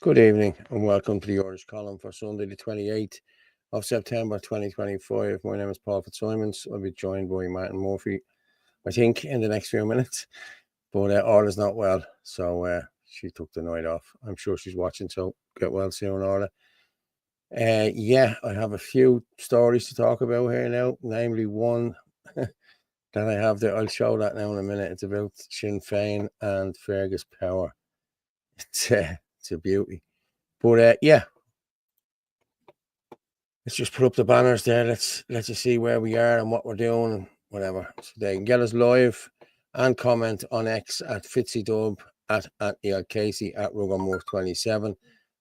Good evening and welcome to the Irish column for Sunday the 28th of September 2025. My name is Paul Fitzsimons. I'll be joined by Martin Murphy, I think, in the next few minutes. But Orla's not well, so she took the night off. I'm sure she's watching, so get well soon, Orla. Yeah, I have a few stories to talk about here now, namely one that I have there. I'll show that now in a minute. It's about Sinn Féin and Fergus Power. It's a beauty. But yeah, let's just put up the banners there. Let's just see where we are and what we're doing and whatever. So they can get us live and comment on X at FitzyDub, at Neil Casey, at Rugamorth27,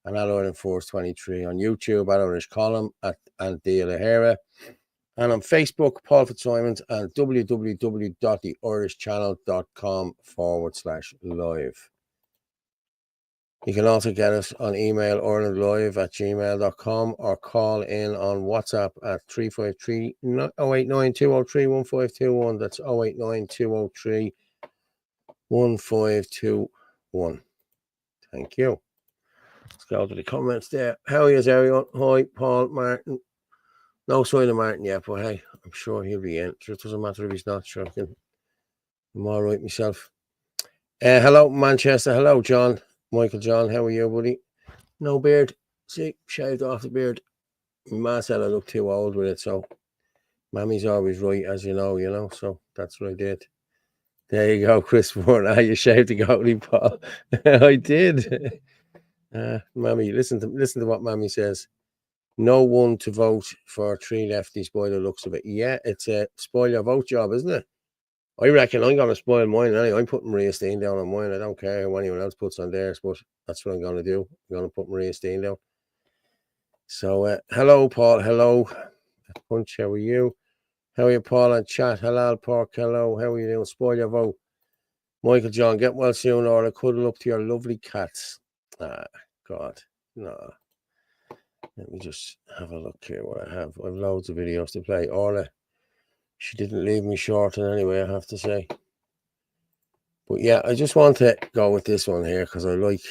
and at Ireland Force 23 on YouTube, at Irish Column, at Anthea Lahira, and on Facebook, Paul Fitzsimons, and www.theirishchannel.com/live. You can also get us on email, irelandlive@gmail.com, or call in on WhatsApp at 353 089 203 1521. That's 089 203 1521. Thank you. Let's go to the comments there. How is everyone? Hi, Paul, Martin. No sign of Martin yet, but hey, I'm sure he'll be in. It doesn't matter if he's not, sure. I'm all right myself. Hello, Manchester. Hello, John. Michael John, how are you, buddy? No beard. See, shaved off the beard. My ma said I look too old with it, so Mammy's always right, as you know, so that's what I did. There you go, Chris Ford. You shaved the goatee, Paul. I did. Mammy, listen to what Mammy says. No one to vote for three lefties by the looks of it. Yeah, it's a spoil your vote job, isn't it? I reckon I'm going to spoil mine anyway. I'm putting Maria Steen down on mine. I don't care who anyone else puts on theirs, but that's what I'm going to do. I'm going to put Maria Steen down. So, hello, Paul. Hello. Punch, how are you? How are you, Paul? And chat. Hello, Park. Hello. How are you doing? Spoil your vote. Michael John, get well soon, or I cuddle up to your lovely cats. Ah, God. No. Let me just have a look here what I have. I have loads of videos to play. Orla. She didn't leave me short in any way, I have to say. But yeah, I just want to go with this one here because I like,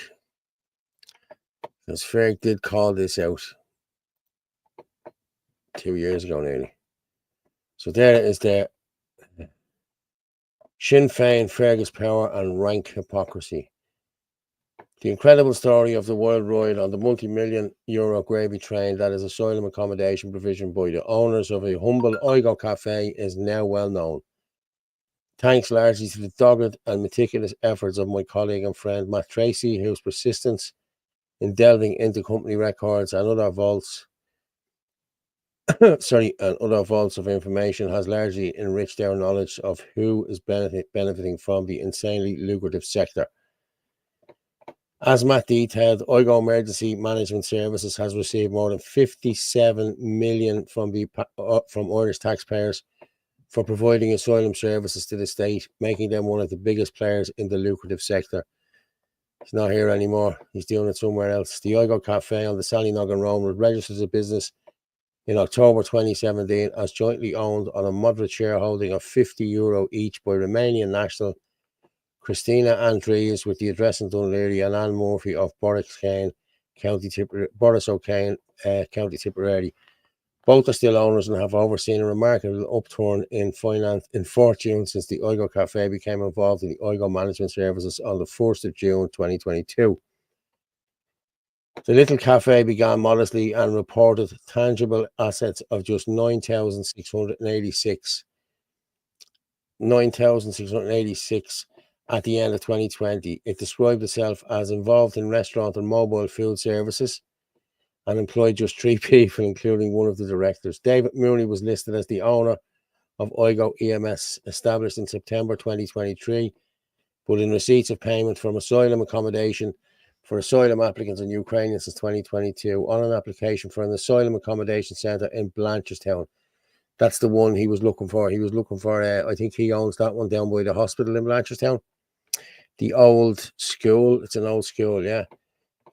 because Ferg did call this out 2 years ago nearly. So there it is there. Sinn Féin, Fergus Power and rank hypocrisy. The incredible story of the wild ride on the multi-million euro gravy train that is asylum accommodation provision by the owners of a humble Oigo cafe is now well known. Thanks largely to the dogged and meticulous efforts of my colleague and friend Matt Tracy, whose persistence in delving into company records and other vaults of information has largely enriched our knowledge of who is benefiting from the insanely lucrative sector. As Matt detailed, Oigo Emergency Management Services has received more than 57 million from Irish taxpayers for providing asylum services to the state, making them one of the biggest players in the lucrative sector. He's not here anymore. He's doing it somewhere else. The Oigo Cafe on the Sallynoggin Road was registered as a business in October 2017 as jointly owned on a moderate shareholding of €50 each by Romanian national Christina Andreas with the address in Dunleary and Anne Murphy of Boris O'Kane, County Tipperary. Both are still owners and have overseen a remarkable upturn in fortune since the Oigo Cafe became involved in the Oigo Management Services on the 1st of June 2022. The little cafe began modestly and reported tangible assets of just 9,686 at the end of 2020. It described itself as involved in restaurant and mobile food services and employed just 3 people, including one of the directors. David Mooney was listed as the owner of Oigo EMS, established in September 2023, but in receipts of payment from asylum accommodation for asylum applicants and Ukrainians since 2022 on an application for an asylum accommodation centre in Blanchardstown. That's the one he was looking for. He was looking for, I think he owns that one down by the hospital in Blanchardstown. The old school. It's an old school, yeah.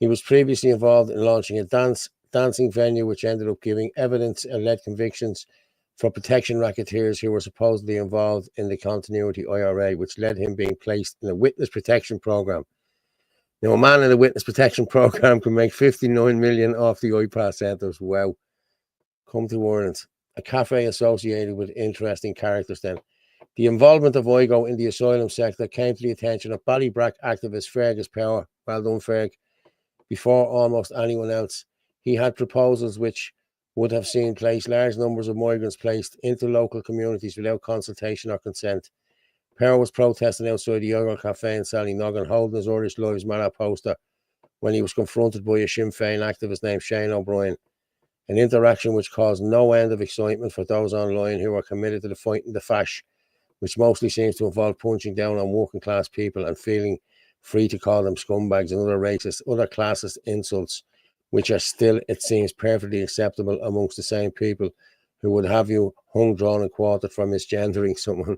He was previously involved in launching a dancing venue, which ended up giving evidence and led convictions for protection racketeers who were supposedly involved in the Continuity IRA, which led him being placed in a witness protection program. Now, a man in a witness protection program can make 59 million off the iPass centres. Wow. Come to Ireland. A cafe associated with interesting characters then. The involvement of Oigo in the asylum sector came to the attention of Ballybrack activist Fergus Power. Well done, Ferg. Before almost anyone else. He had proposals which would have seen large numbers of migrants placed into local communities without consultation or consent. Power was protesting outside the Oigo Cafe in Sallynoggin, holding his Irish Lives Matter poster when he was confronted by a Sinn Féin activist named Shane O'Brien. An interaction which caused no end of excitement for those online who were committed to the fighting the fash, which mostly seems to involve punching down on working class people and feeling free to call them scumbags and other classist insults, which are still, it seems, perfectly acceptable amongst the same people who would have you hung, drawn, and quartered for misgendering someone.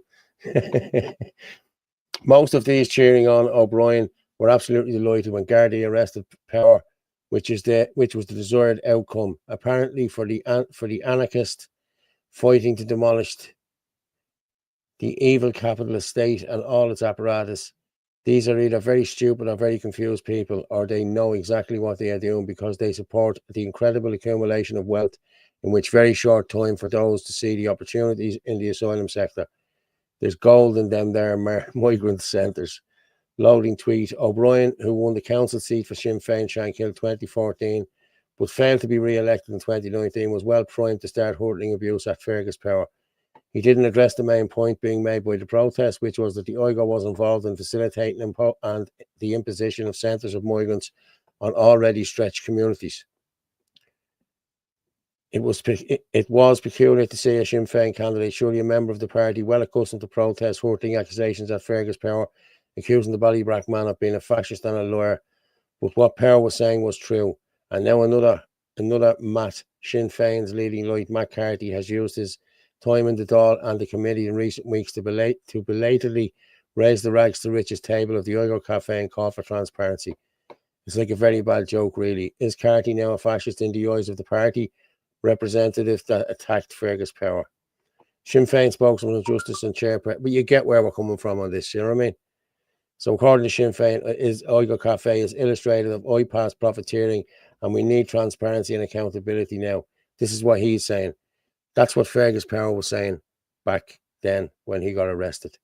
Most of these cheering on O'Brien were absolutely delighted when Gardaí arrested Power, which was the desired outcome, apparently for the anarchist fighting to demolish the evil capitalist state and all its apparatus. These are either very stupid or very confused people, or they know exactly what they are doing because they support the incredible accumulation of wealth in which very short time for those to see the opportunities in the asylum sector. There's gold in them there migrant centres. Loading tweet. O'Brien, who won the council seat for Sinn Féin Shankill 2014, but failed to be re-elected in 2019, was well primed to start hurtling abuse at Fergus Power. He didn't address the main point being made by the protest, which was that the Oigo was involved in facilitating and the imposition of centres of migrants on already stretched communities. It was peculiar to see a Sinn Féin candidate, surely a member of the party, well accustomed to protest, hurting accusations at Fergus Power, accusing the Ballybrack man of being a fascist and a liar. But what Power was saying was true. And now another Matt, Sinn Féin's leading light, Matt Carthy, has used his time in the Dáil and the committee in recent weeks to belatedly raise the rags to riches table of the Oigo Cafe and call for transparency. It's like a very bad joke, really. Is Carthy now a fascist in the eyes of the party representative that attacked Fergus Power? Sinn Féin spokesman of Justice and Chairperson. But you get where we're coming from on this, you know what I mean? So according to Sinn Féin, Oigo Cafe is illustrative of iPass profiteering, and we need transparency and accountability now. This is what he's saying. That's what Fergus Power was saying back then when he got arrested.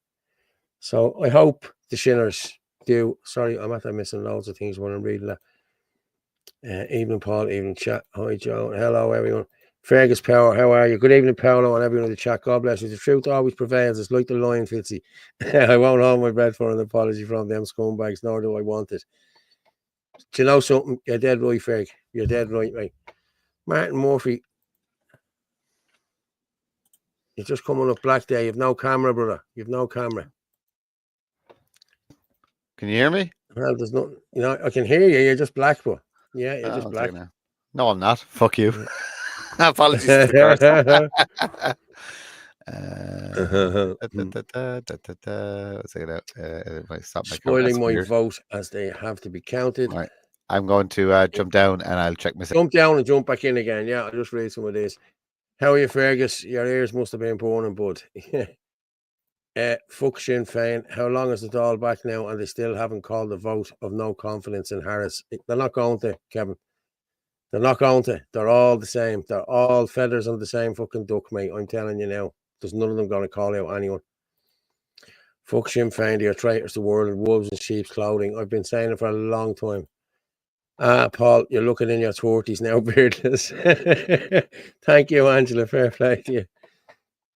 So I hope the Shinners do. Sorry, I'm missing loads of things when I'm reading that. Evening, Paul. Evening, chat. Hi, Joe. Hello, everyone. Fergus Power, how are you? Good evening, Paolo, and everyone in the chat. God bless you. The truth always prevails. It's like the lion, Fitzy. I won't hold my breath for an apology from them scumbags, nor do I want it. Do you know something? You're dead right, Ferg. You're dead right, mate. Martin Murphy. You're just coming up black there. You've no camera, brother. You've no camera. Can you hear me? Well, there's nothing. You know, I can hear you. You're just black, but yeah, you're just black. No, I'm not. Fuck you. Apologies to the curse. Spoiling my vote as they have to be counted. Right. I'm going to jump down and I'll check myself. Jump down and jump back in again. Yeah, I'll just read some of this. How are you, Fergus? Your ears must have been burning, bud. Fuck Sinn Féin. How long is the Dáil back now and they still haven't called the vote of no confidence in Harris? They're not going to, Kevin. They're not going to. They're all the same. They're all feathers on the same fucking duck, mate. I'm telling you now. There's none of them going to call out anyone. Fuck Sinn Féin. They are traitors to the world and wolves in sheep's clothing. I've been saying it for a long time. Paul, you're looking in your 30s now, beardless. Thank you, Angela. Fair play to you.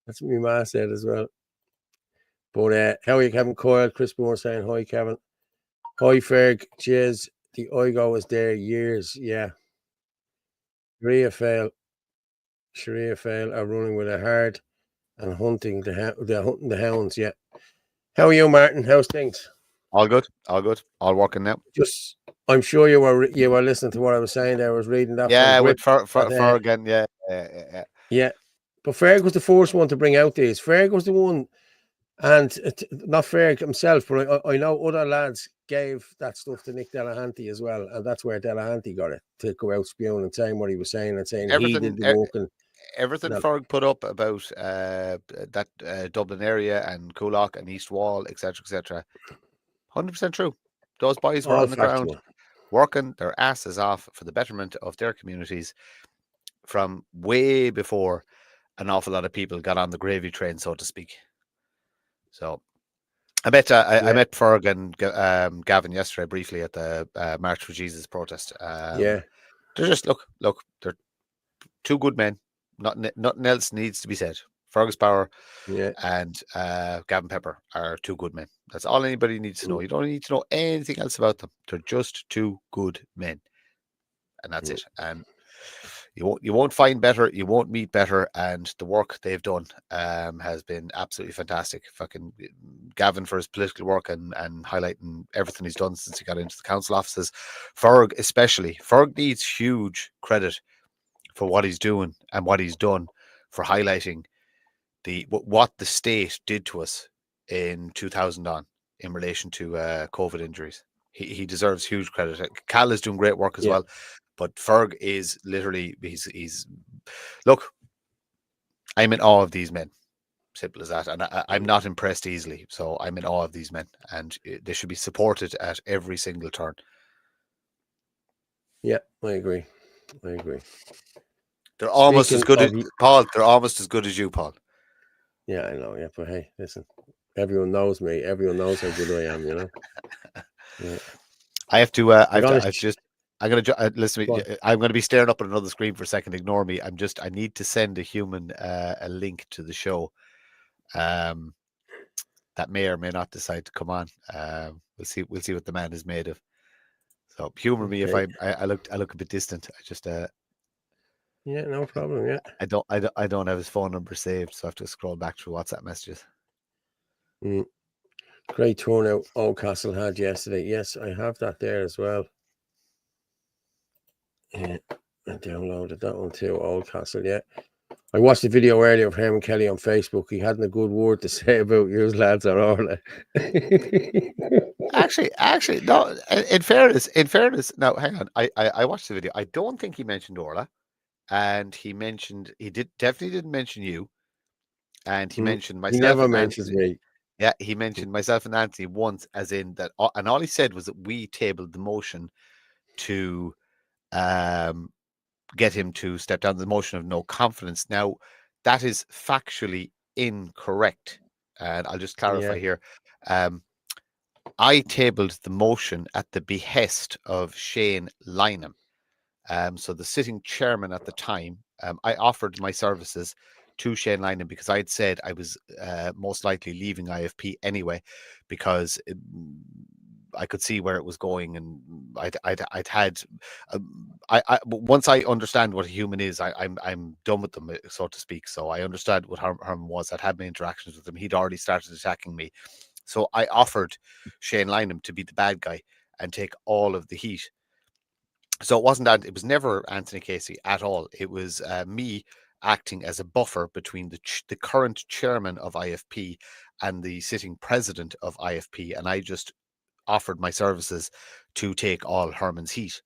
That's what my ma said as well. But how are you, Kevin Coyle? Chris Moore saying hi, Kevin. Hi, Ferg. Cheers. The Oigo was there years. Yeah. Sharia fail are running with a hard and hunting the hounds. Yeah. How are you, Martin? How's things? All good. All working now. Just, I'm sure you were listening to what I was saying there. I was reading that. Yeah, with for again. Yeah. Yeah. But Ferg was the first one to bring out this. Ferg was the one, and not Ferg himself, but I know other lads gave that stuff to Nick Delahanty as well, and that's where Delahanty got it, to go out spewing and saying what he was saying and saying he did the work. And everything Ferg put up about that Dublin area and Coolock and East Wall, etc., 100% true. Those boys were all on the factual. ground working their asses off for the betterment of their communities from way before an awful lot of people got on the gravy train, so to speak. So I met Ferg and Gavin yesterday briefly at the March for Jesus protest. Yeah. They're just look, they're two good men. Nothing else needs to be said. Fergus Power and Gavin Pepper are two good men. That's all anybody needs to know. You don't need to know anything else about them. They're just two good men, and that's it. And you won't find better. You won't meet better. And the work they've done has been absolutely fantastic. Fucking Gavin for his political work and highlighting everything he's done since he got into the council offices. Ferg especially. Ferg needs huge credit for what he's doing and what he's done for highlighting what the state did to us in 2000 on in relation to COVID injuries. He deserves huge credit. Cal is doing great work as well, but Ferg is literally he's look. I'm in awe of these men. Simple as that. And I'm not impressed easily, so I'm in awe of these men, and they should be supported at every single turn. Yeah, I agree. They're almost as good as Paul. They're almost as good as you, Paul. Yeah, I know. Yeah, but hey, listen, everyone knows me. Everyone knows how good I am. You know. Yeah. I have to. Listen. I'm going to be staring up at another screen for a second. Ignore me. I need to send a human a link to the show. That may or may not decide to come on. We'll see what the man is made of. So humor me if I look a bit distant. I just yeah, no problem. Yeah, I don't have his phone number saved, so I have to scroll back through WhatsApp messages. Great turnout Oldcastle had yesterday. Yes, I have that there as well. Yeah, I downloaded that one too. Oldcastle. Yeah. I watched the video earlier of Herman Kelly on Facebook. He hadn't a good word to say about you lads or all. Actually, no. In fairness. Now, hang on. I watched the video. I don't think he mentioned Orla, and he definitely didn't mention you, and he mentioned myself. He never mentions me. Yeah, he mentioned myself and Anthony once, as in that, and all he said was that we tabled the motion to get him to step down, the motion of no confidence. Now, that is factually incorrect, and I'll just clarify here. I tabled the motion at the behest of Shane Lynham. So the sitting chairman at the time, I offered my services to Shane Lynham because I had said I was most likely leaving IFP anyway, because I could see where it was going, and I'd had once I understand what a human is, I'm done with them, so to speak. So I understood what Herman was. I'd had my interactions with him. He'd already started attacking me, so I offered Shane Lynham to be the bad guy and take all of the heat. So it wasn't that. It was never Anthony Casey at all. It was me acting as a buffer between the current chairman of IFP and the sitting president of IFP, and I just offered my services to take all Herman's heat.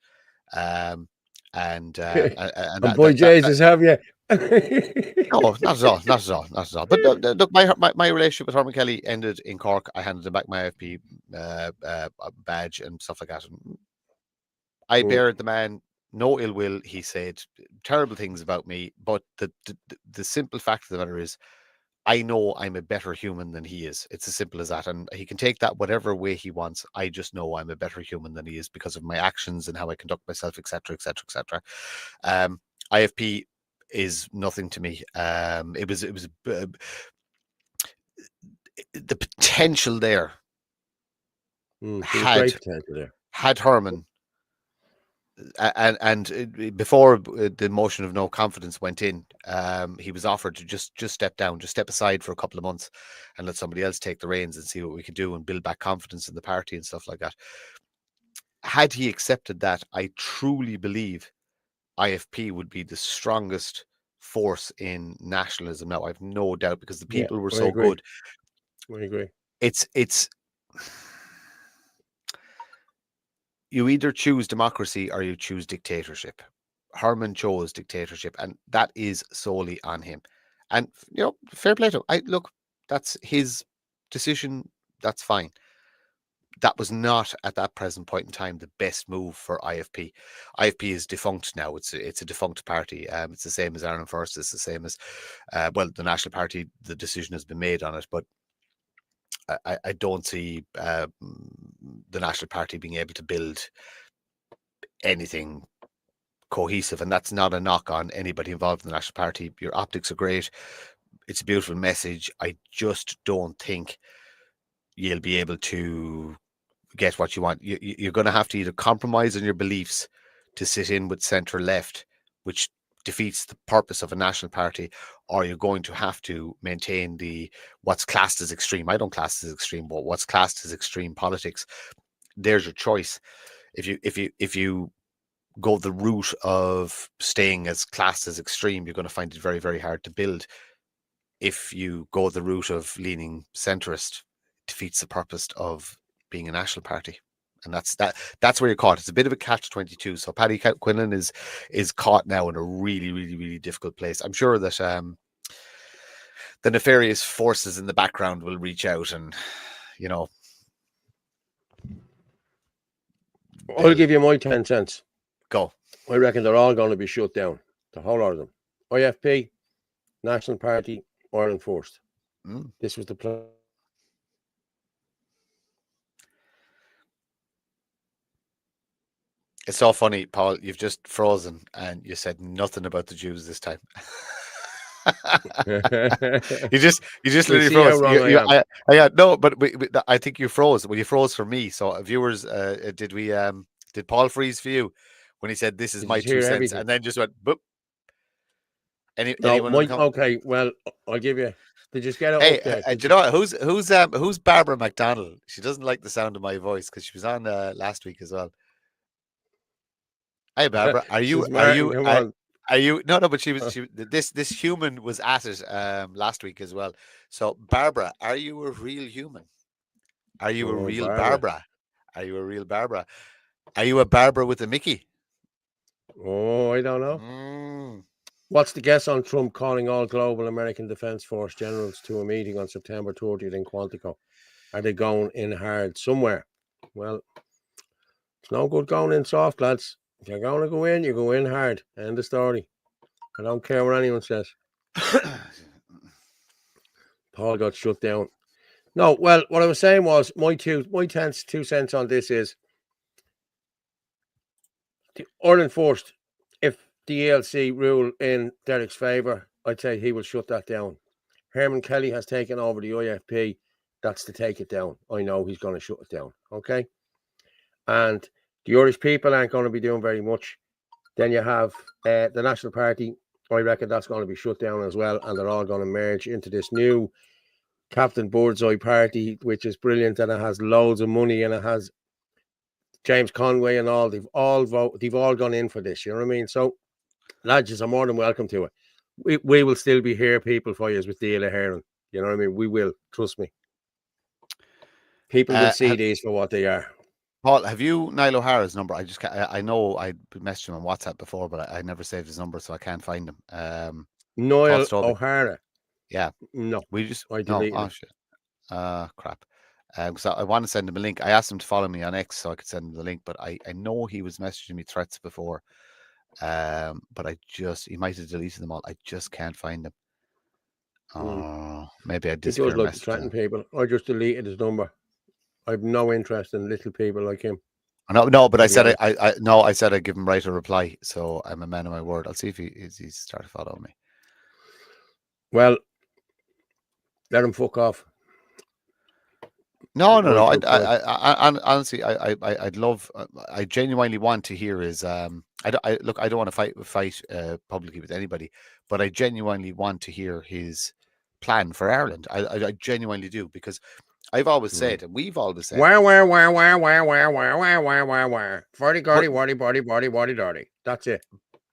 And boy, Jesus, have you? No, not at all. But look, my relationship with Herman Kelly ended in Cork. I handed him back my IFP badge and stuff like that. I bear the man no ill will. He said terrible things about me, but the simple fact of the matter is, I know I'm a better human than he is. It's as simple as that. And he can take that whatever way he wants. I just know I'm a better human than he is because of my actions and how I conduct myself, etc., etc., etc. IFP is nothing to me. It was the potential there. Great potential there. Had Herman and before the motion of no confidence went in, he was offered to just step down, just step aside for a couple of months and let somebody else take the reins and see what we could do and build back confidence in the party and stuff like that. Had he accepted that, I truly believe IFP would be the strongest force in nationalism now. I have no doubt, because the people were I so agree. good. I agree. It's you either choose democracy or you choose dictatorship. Herman chose dictatorship, and that is solely on him. And fair play to him. Look, that's his decision. That's fine. That was not at that present point in time the best move for IFP. IFP is defunct now. It's a defunct party. It's the same as Ireland First. It's the same as the National Party. The decision has been made on it, but I don't see the National Party being able to build anything cohesive, and that's not a knock on anybody involved in the National Party. Your optics are great. It's a beautiful message. I just don't think you'll be able to get what you want. You're going to have to either compromise on your beliefs to sit in with centre left, which defeats the purpose of a national party, or you're going to have to maintain what's classed as extreme. I don't class as extreme, but what's classed as extreme politics. There's your choice. If you go the route of staying as classed as extreme, you're going to find it very, very hard to build. If you go the route of leaning centrist, it defeats the purpose of being a national party. And that's where you're caught. It's a bit of a catch-22. So Paddy Quinlan is caught now in a really, really, really difficult place. I'm sure that the nefarious forces in the background will reach out and, I'll give you my 10 cents. Go. I reckon they're all going to be shut down. The whole lot of them. IFP, National Party, Ireland First. This was the plan. It's so funny, Paul. You've just frozen and you said nothing about the Jews this time. you just literally froze. I think you froze. Well, you froze for me. So viewers, did Paul freeze for you when he said this is my 2 cents, everything? And then just went boop. Okay, well, I'll give you. Did you just get it up there? Do you know what? Who's Barbara McDonald? She doesn't like the sound of my voice because she was on last week as well. Hey, Barbara, are you? No, but she was. This human was at it last week as well. So, Barbara, are you a real human? Are you a real Barbara? Are you a real Barbara? Are you a Barbara with a Mickey? Oh, I don't know. What's the guess on Trump calling all global American Defense Force generals to a meeting on September 30th in Quantico? Are they going in hard somewhere? Well, it's no good going in soft, lads. If you're going to go in, you go in hard. End of story. I don't care what anyone says. Paul got shut down. No, well, what I was saying was my 2 cents on this is the Ireland First. If the ELC rule in Derek's favour, I'd say he will shut that down. Herman Kelly has taken over the IFP. That's to take it down. I know he's going to shut it down. Okay. And the Irish people aren't going to be doing very much. Then you have the National Party. I reckon that's going to be shut down as well. And they're all going to merge into this new Captain Birdseye party, which is brilliant. And it has loads of money and it has James Conway and all. They've all gone in for this. You know what I mean? So, lads, are more than welcome to it. We will still be here, people, for you with Deal of Heron. You know what I mean? We will. Trust me. People will see these for what they are. Paul, have you Niall O'Hara's number? I know I messaged him on WhatsApp before, but I never saved his number, so I can't find him. Niall O'Hara. Yeah. No. I deleted him. Shit. Crap. Because I want to send him a link. I asked him to follow me on X so I could send him the link, but I know he was messaging me threats before. But he might have deleted them all. I just can't find him. Oh, maybe I disappeared. He does like to threaten people. I just deleted his number. I have no interest in little people like him. No, but I said I said I'd give him right a reply. So I'm a man of my word. I'll see if he's started following me. Well, let him fuck off. No. I honestly, I'd love. I genuinely want to hear his. I don't want to fight publicly with anybody, but I genuinely want to hear his plan for Ireland. I genuinely do, because I've always said, and we've always said, where, 40 gardy, waddy, body, body, body, dirty. That's it.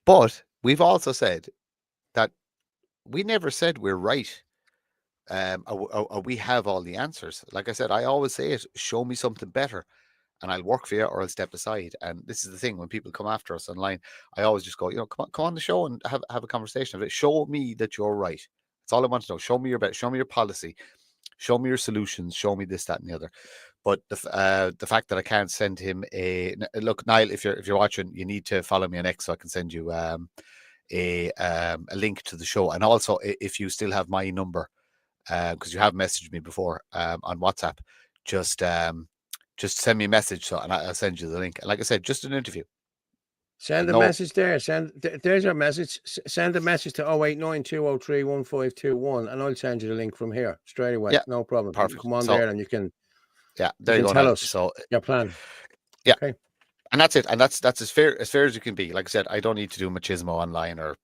But we've also said that We never said we're right. Or we have all the answers. Like I said, I always say it, show me something better and I'll work for you or I'll step aside. And this is the thing, when people come after us online, I always just go, come on the show and have a conversation of it. Show me that you're right. That's all I want to know. Show me your bet, show me your policy, show me your solutions, show me this, that, and the other. But the fact that I can't send him look, Niall, if you're watching, you need to follow me on X so I can send you a link to the show. And also, if you still have my number, because you have messaged me before on WhatsApp, just send me a message, and I'll send you the link. And like I said, just an interview. Send a message there. There's your message. Send a message to 0892031521, and I'll send you the link from here straight away. Yeah, no problem. perfect. Come on there, and you can. Yeah, there you go. Tell us so your plan. Yeah, okay. And that's it. And that's as fair as you can be. Like I said, I don't need to do machismo online or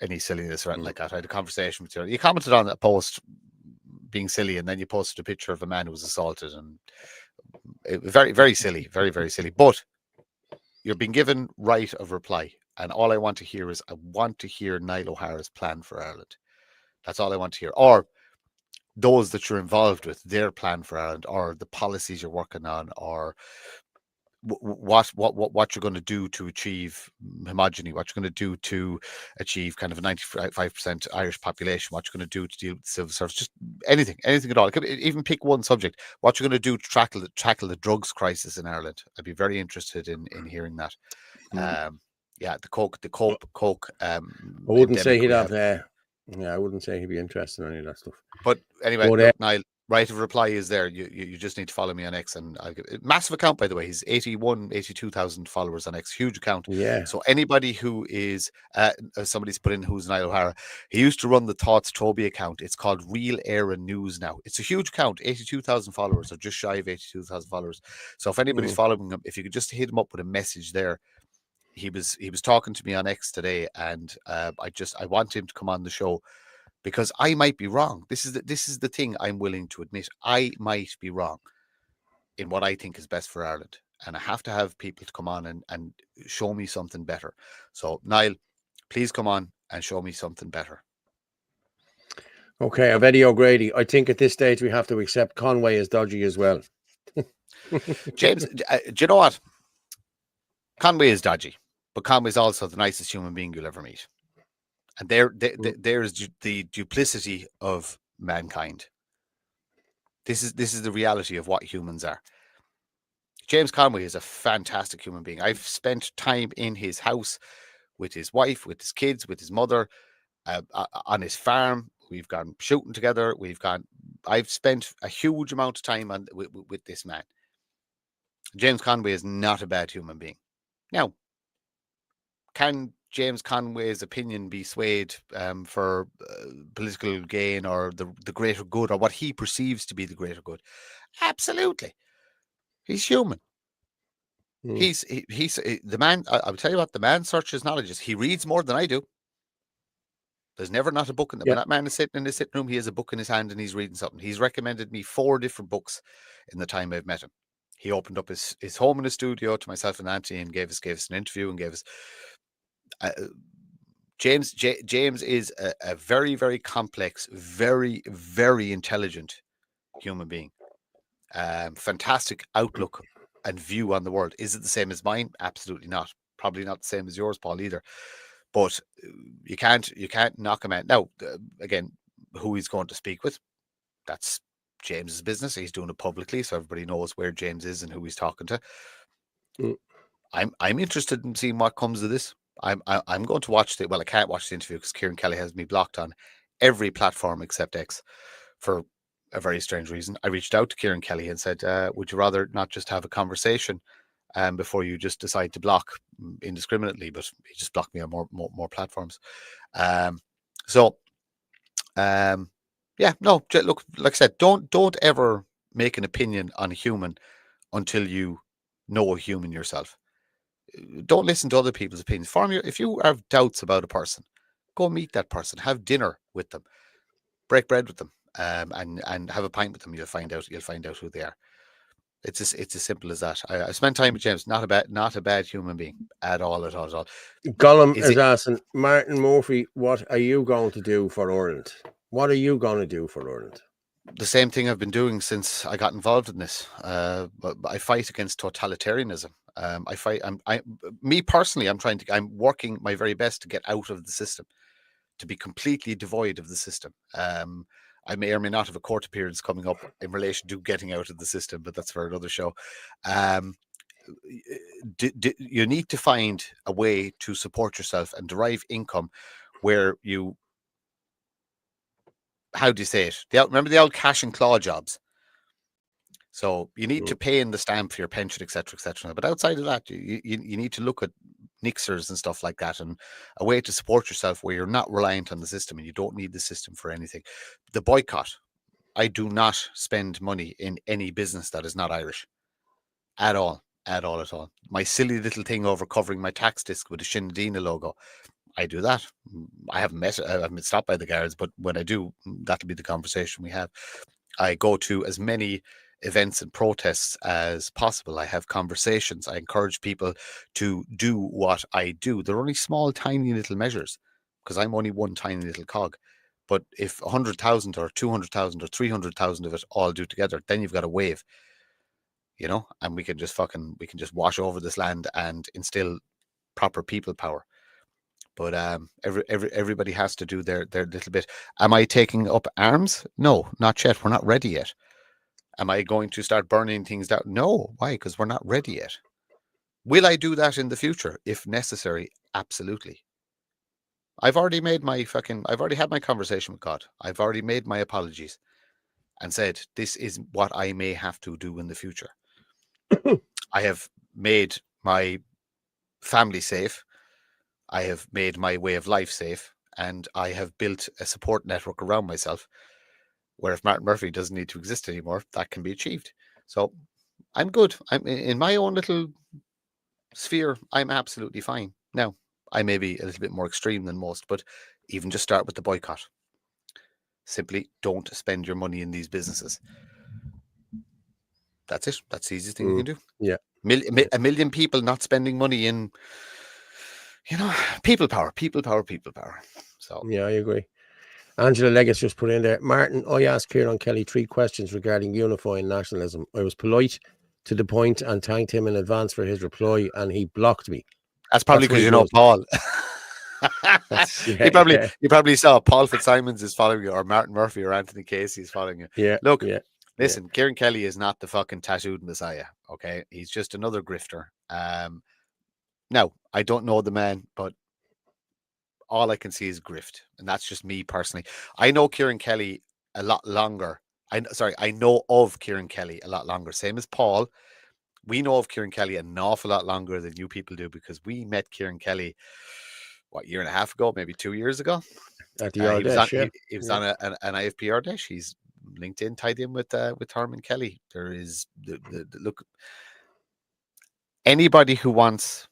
any silliness or anything like that. I had a conversation with you. You commented on a post being silly, and then you posted a picture of a man who was assaulted, and it was very, very silly, very, very silly. But you're being given right of reply, and all I want to hear is I want to hear Niall O'Hara's plan for Ireland. That's all I want to hear, or those that you're involved with, their plan for Ireland, or the policies you're working on, or what you're going to do to achieve homogeny, what you're going to do to achieve kind of a 95% Irish population, what you're going to do to deal with civil service, just anything at all. Even pick one subject. What you're going to do to tackle the drugs crisis in Ireland. I'd be very interested in hearing that. Yeah, the coke. I wouldn't say he'd have. I wouldn't say he'd be interested in any of that stuff. But anyway, look, Niall, right of reply is there. You just need to follow me on X, and I'll give massive account, by the way. He's 82,000 followers on X, huge account. Yeah. So anybody who is somebody's put in who's Niall O'Hara, he used to run the Thoughts Toby account. It's called Real Era News now. It's a huge account, 82,000 followers, or just shy of 82,000 followers. So if anybody's following him, if you could just hit him up with a message there. He was talking to me on X today, and I want him to come on the show, because I might be wrong. This is the thing I'm willing to admit. I might be wrong in what I think is best for Ireland, and I have to have people to come on and show me something better. So Niall, please come on and show me something better. Okay, Eddie O'Grady. I think at this stage we have to accept Conway is dodgy as well. James, do you know what? Conway is dodgy, but Conway's also the nicest human being you'll ever meet. And there's the duplicity of mankind. This is the reality of what humans are. James Conway is a fantastic human being. I've spent time in his house with his wife, with his kids, with his mother, on his farm. We've gone shooting together. I've spent a huge amount of time with this man. James Conway is not a bad human being. Now, can James Conway's opinion be swayed for political gain or the greater good, or what he perceives to be the greater good? Absolutely. He's human. He's the man. I'll tell you what, the man searches knowledge. He reads more than I do. There's never not a book in there. When that man is sitting in his sitting room, he has a book in his hand and he's reading something. He's recommended me 4 different books in the time I've met him. He opened up his home in his studio to myself and Auntie and gave us an interview and gave us. James is a very, very complex, very, very intelligent human being. Fantastic outlook and view on the world. Is it the same as mine? Absolutely not. Probably not the same as yours, Paul, either. But you can't knock him out. Now, again, who he's going to speak with, that's James's business. He's doing it publicly, so everybody knows where James is and who he's talking to. I'm interested in seeing what comes of this. I'm going to watch I can't watch the interview because Kieran Kelly has me blocked on every platform except X for a very strange reason. I reached out to Kieran Kelly and said, would you rather not just have a conversation before you just decide to block indiscriminately? But he just blocked me on more platforms. Look, like I said, don't ever make an opinion on a human until you know a human yourself. Don't listen to other people's opinions. If you have doubts about a person, go meet that person, have dinner with them, break bread with them, and have a pint with them. You'll find out who they are. It's as simple as that. I spent time with James. Not a bad human being at all, at all, at all. Gollum Is is it asking Martin Murphy, what are you going to do for Ireland? What are you going to do for Ireland? the same thing I've been doing since I got involved in this? But I fight against totalitarianism. I fight. Me personally, I'm working my very best to get out of the system, to be completely devoid of the system. I may or may not have a court appearance coming up in relation to getting out of the system, but that's for another show. Um, you need to find a way to support yourself and derive income where you, how do you say it? Remember the old cash and claw jobs? So you need to pay in the stamp for your pension, etc., etc. But outside of that, you need to look at Nixers and stuff like that, and a way to support yourself where you're not reliant on the system and you don't need the system for anything. The boycott. I do not spend money in any business that is not Irish at all, at all, at all. My silly little thing over covering my tax disc with a Shinadina logo, I do that. I haven't been stopped by the guards, but when I do, that'll be the conversation we have. I go to as many events and protests as possible. I have conversations. I encourage people to do what I do. They're only small, tiny little measures because I'm only one tiny little cog. But if 100,000 or 200,000 or 300,000 of it all do together, then you've got a wave, and we can just wash over this land and instill proper people power. But everybody has to do their little bit. Am I taking up arms? No, not yet. We're not ready yet. Am I going to start burning things down? No. Why? Because we're not ready yet. Will I do that in the future if necessary? Absolutely. I've already had my conversation with God. I've already made my apologies and said, this is what I may have to do in the future. I have made my family safe. I have made my way of life safe, and I have built a support network around myself where if Martin Murphy doesn't need to exist anymore, that can be achieved. So I'm good. I'm in my own little sphere. I'm absolutely fine. Now, I may be a little bit more extreme than most, but even just start with the boycott. Simply don't spend your money in these businesses. That's it. That's the easiest thing you can do. Yeah. A million people not spending money in, people power. So yeah, I agree. Angela Leggett just put in there, Martin, I asked Kieran Kelly 3 questions regarding unifying nationalism. I was polite to the point and thanked him in advance for his reply, and he blocked me. that's probably because Paul. You probably saw Paul Fitzsimons is following you, or Martin Murphy or Anthony Casey is following you. Yeah. Look, yeah. Listen, Kieran Kelly is not the fucking tattooed messiah, okay? He's just another grifter. Now, I don't know the man, but all I can see is grift, and that's just me personally. I know Kieran Kelly a lot longer. I know of Kieran Kelly a lot longer. Same as Paul. We know of Kieran Kelly an awful lot longer than you people do because we met Kieran Kelly, what, year and a half ago, maybe 2 years ago? At the Ardesh, he was on an IFP Ardesh. He's LinkedIn tied in with Harman Kelly. There is the look. Anybody who wants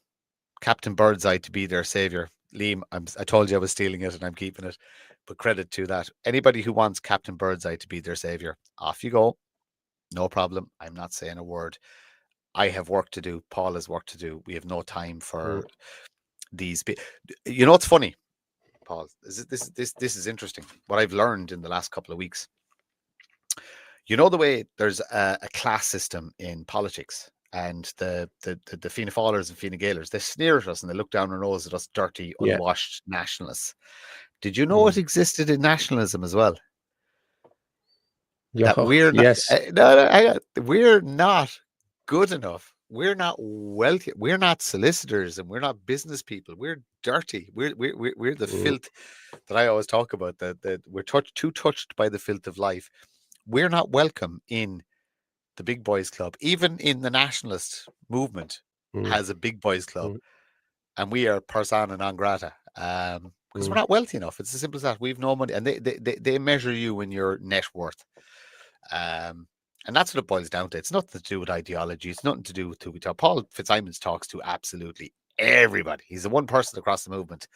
Captain Birdseye to be their savior, Liam, I told you I was stealing it and I'm keeping it, but credit to that. Anybody who wants Captain Birdseye to be their savior, off you go. No problem. I'm not saying a word. I have work to do. Paul has work to do. We have no time for these. You know what's funny, Paul? This is interesting. What I've learned in the last couple of weeks. You know the way there's a class system in politics, and the Fianna Fáilers and Fine Gaelers, they sneer at us and they look down our nose at us dirty, unwashed nationalists. Did you know it existed in nationalism as well? That we're not, yes. we're not good enough. We're not wealthy. We're not solicitors, and we're not business people. We're dirty. We're the filth that I always talk about. That we're too touched by the filth of life. We're not welcome in the big boys club. Even in the nationalist movement has a big boys club, and we are persona non grata because we're not wealthy enough. It's as simple as that. We've no money, and they measure you in your net worth. And that's what it boils down to. It's nothing to do with ideology. It's nothing to do with who we talk. Paul Fitzsimons talks to absolutely everybody. He's the one person across the movement.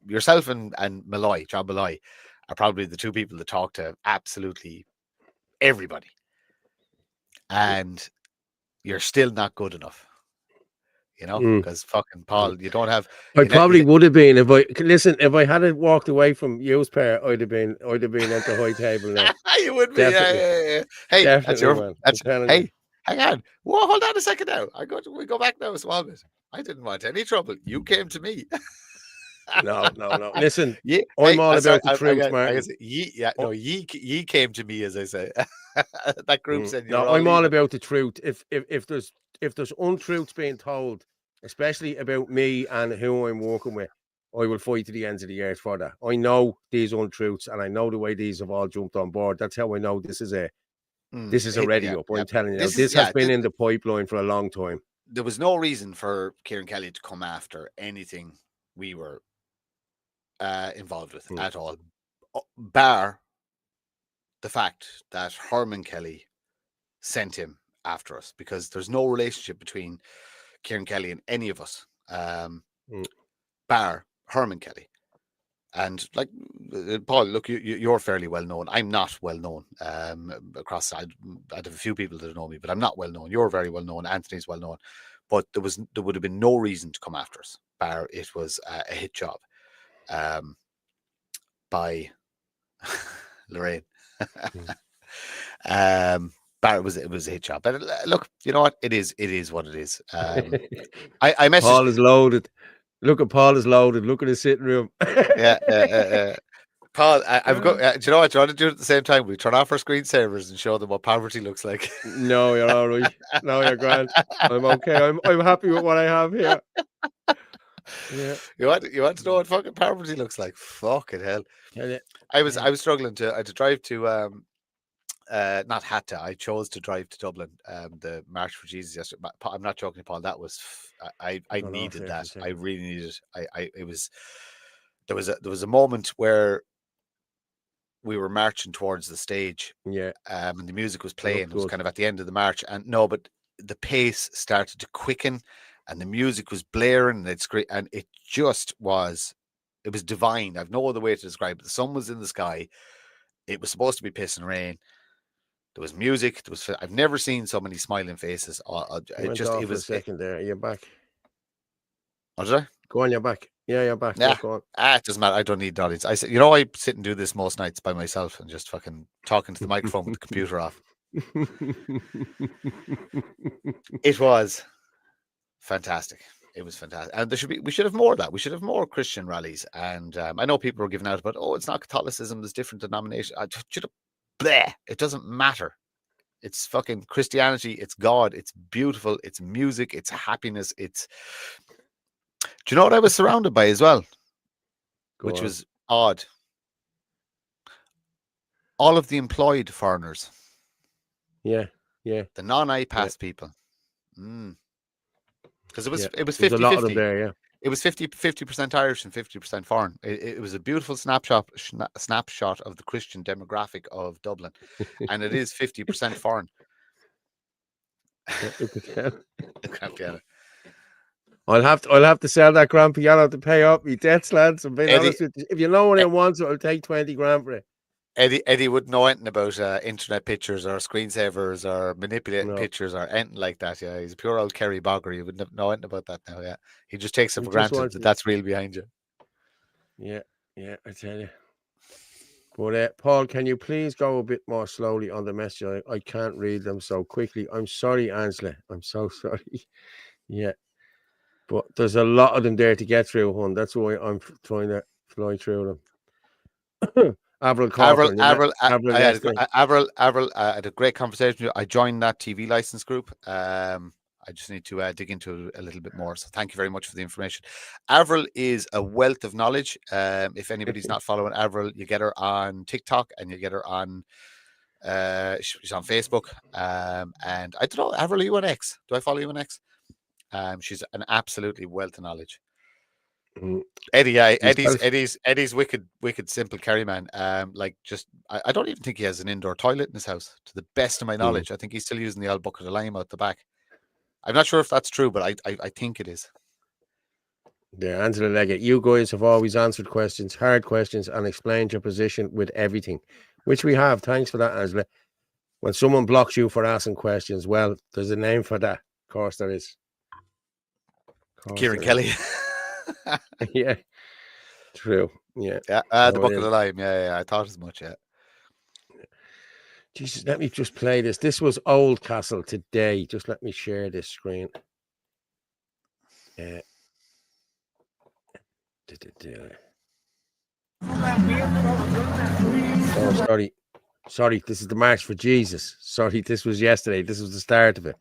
Yourself and Malloy, John Malloy, are probably the 2 people that talk to absolutely everybody. And you're still not good enough. Because fucking Paul, you don't have. I probably would have been if I had walked away from U's pair, I'd have been at the high table now. You would be, Definitely. yeah. Hey, Definitely, man. Hey, hang on. Whoa, hold on a second now. We go back now a small bit. I didn't want any trouble. You came to me. No. Listen, yeah, I'm all about the truth, Martin. Ye came to me, as I say. That group said, I'm all about the truth. If there's untruths being told, especially about me and who I'm working with, I will fight to the ends of the earth for that. I know these untruths, and I know the way these have all jumped on board. That's how I know this is a ready up. I'm telling you, this has been in the pipeline for a long time. There was no reason for Kieran Kelly to come after anything we were involved with at all, bar the fact that Herman Kelly sent him after us, because there's no relationship between Kieran Kelly and any of us, bar Herman Kelly. And like Paul, look, you're fairly well known. I'm not well known. Across, I have a few people that know me, but I'm not well known. You're very well known. Anthony's well known, but there would have been no reason to come after us, bar it was a hit job, by Lorraine. Bar it was a hit job. But look, you know what? It is what it is. I messaged. Paul is loaded. Look at Paul is loaded. Look at his sitting room. Paul, I've got. Do you know what? Do you want to do it at the same time? We turn off our screensavers and show them what poverty looks like. No, you're all right. No, you're grand. I'm okay. I'm happy with what I have here. Yeah. You want to know what fucking poverty looks like? Fucking hell. I was struggling to. I had to drive to not had to. I chose to drive to Dublin. The March for Jesus yesterday. I'm not joking, Paul. That was I needed that. I really needed it. It was there was a moment where we were marching towards the stage. Yeah. And the music was playing. It was kind of at the end of the march, and but the pace started to quicken, and the music was blaring, and it's great, and it just was. It was divine. I've no other way to describe it. The sun was in the sky. It was supposed to be pissing rain. There was music. I've never seen so many smiling faces. It was a second there. You're back. What did I? Go on, you're back. Yeah, you're back. Yeah. Go on. It doesn't matter. I don't need audience. I said, I sit and do this most nights by myself and just fucking talking to the microphone with the computer off. It was fantastic. It was fantastic, and we should have more of that. We should have more Christian rallies. And I know people are giving out about, it's not Catholicism. There's different denominations. It doesn't matter. It's fucking Christianity. It's God. It's beautiful. It's music. It's happiness. Do you know what I was surrounded by as well? Which was odd. All of the employed foreigners. Yeah. The non-IPAS people. Because it was 50-50. A lot of them there, yeah. It was 50% Irish and 50% foreign. It was a beautiful snapshot of the Christian demographic of Dublin, and it is 50% foreign. Grand piano. I'll have to sell that grand piano to pay up my debts, lads. I'm being honest with you. If you know what I want, so I'll take 20 grand for it. Eddie wouldn't know anything about internet pictures or screensavers or manipulating pictures or anything like that. Yeah, he's a pure old Kerry Bogger. He wouldn't know anything about that now. Yeah, he just takes it for granted that that's real behind you. Yeah, I tell you. But Paul, can you please go a bit more slowly on the message? I can't read them so quickly. I'm sorry, Angela. I'm so sorry. Yeah, but there's a lot of them there to get through, hon. That's why I'm trying to fly through them. Avril, I had a great conversation with you. I joined that TV license group. I just need to dig into a little bit more. So thank you very much for the information. Avril is a wealth of knowledge. If anybody's not following Avril, you get her on TikTok and you get her on she's on Facebook. And I don't know, Avril, are you on X? Do I follow you on X? She's an absolutely wealth of knowledge. Eddie's wicked simple Kerry man. I don't even think he has an indoor toilet in his house, to the best of my knowledge. I think he's still using the old bucket of lime out the back. I'm not sure if that's true, but I think it is. Yeah, Angela Leggett, you guys have always answered questions, hard questions, and explained your position with everything, which we have. Thanks for that, Angela. When someone blocks you for asking questions, well, there's a name for that. Of course there is. Kieran Kelly. Yeah. True. Yeah. Yeah, the bucket of lime. Yeah, I thought as much, yeah. Jesus, let me just play this. This was Oldcastle today. Just let me share this screen. Oh, sorry. This is the March for Jesus. Sorry, this was yesterday. This was the start of it.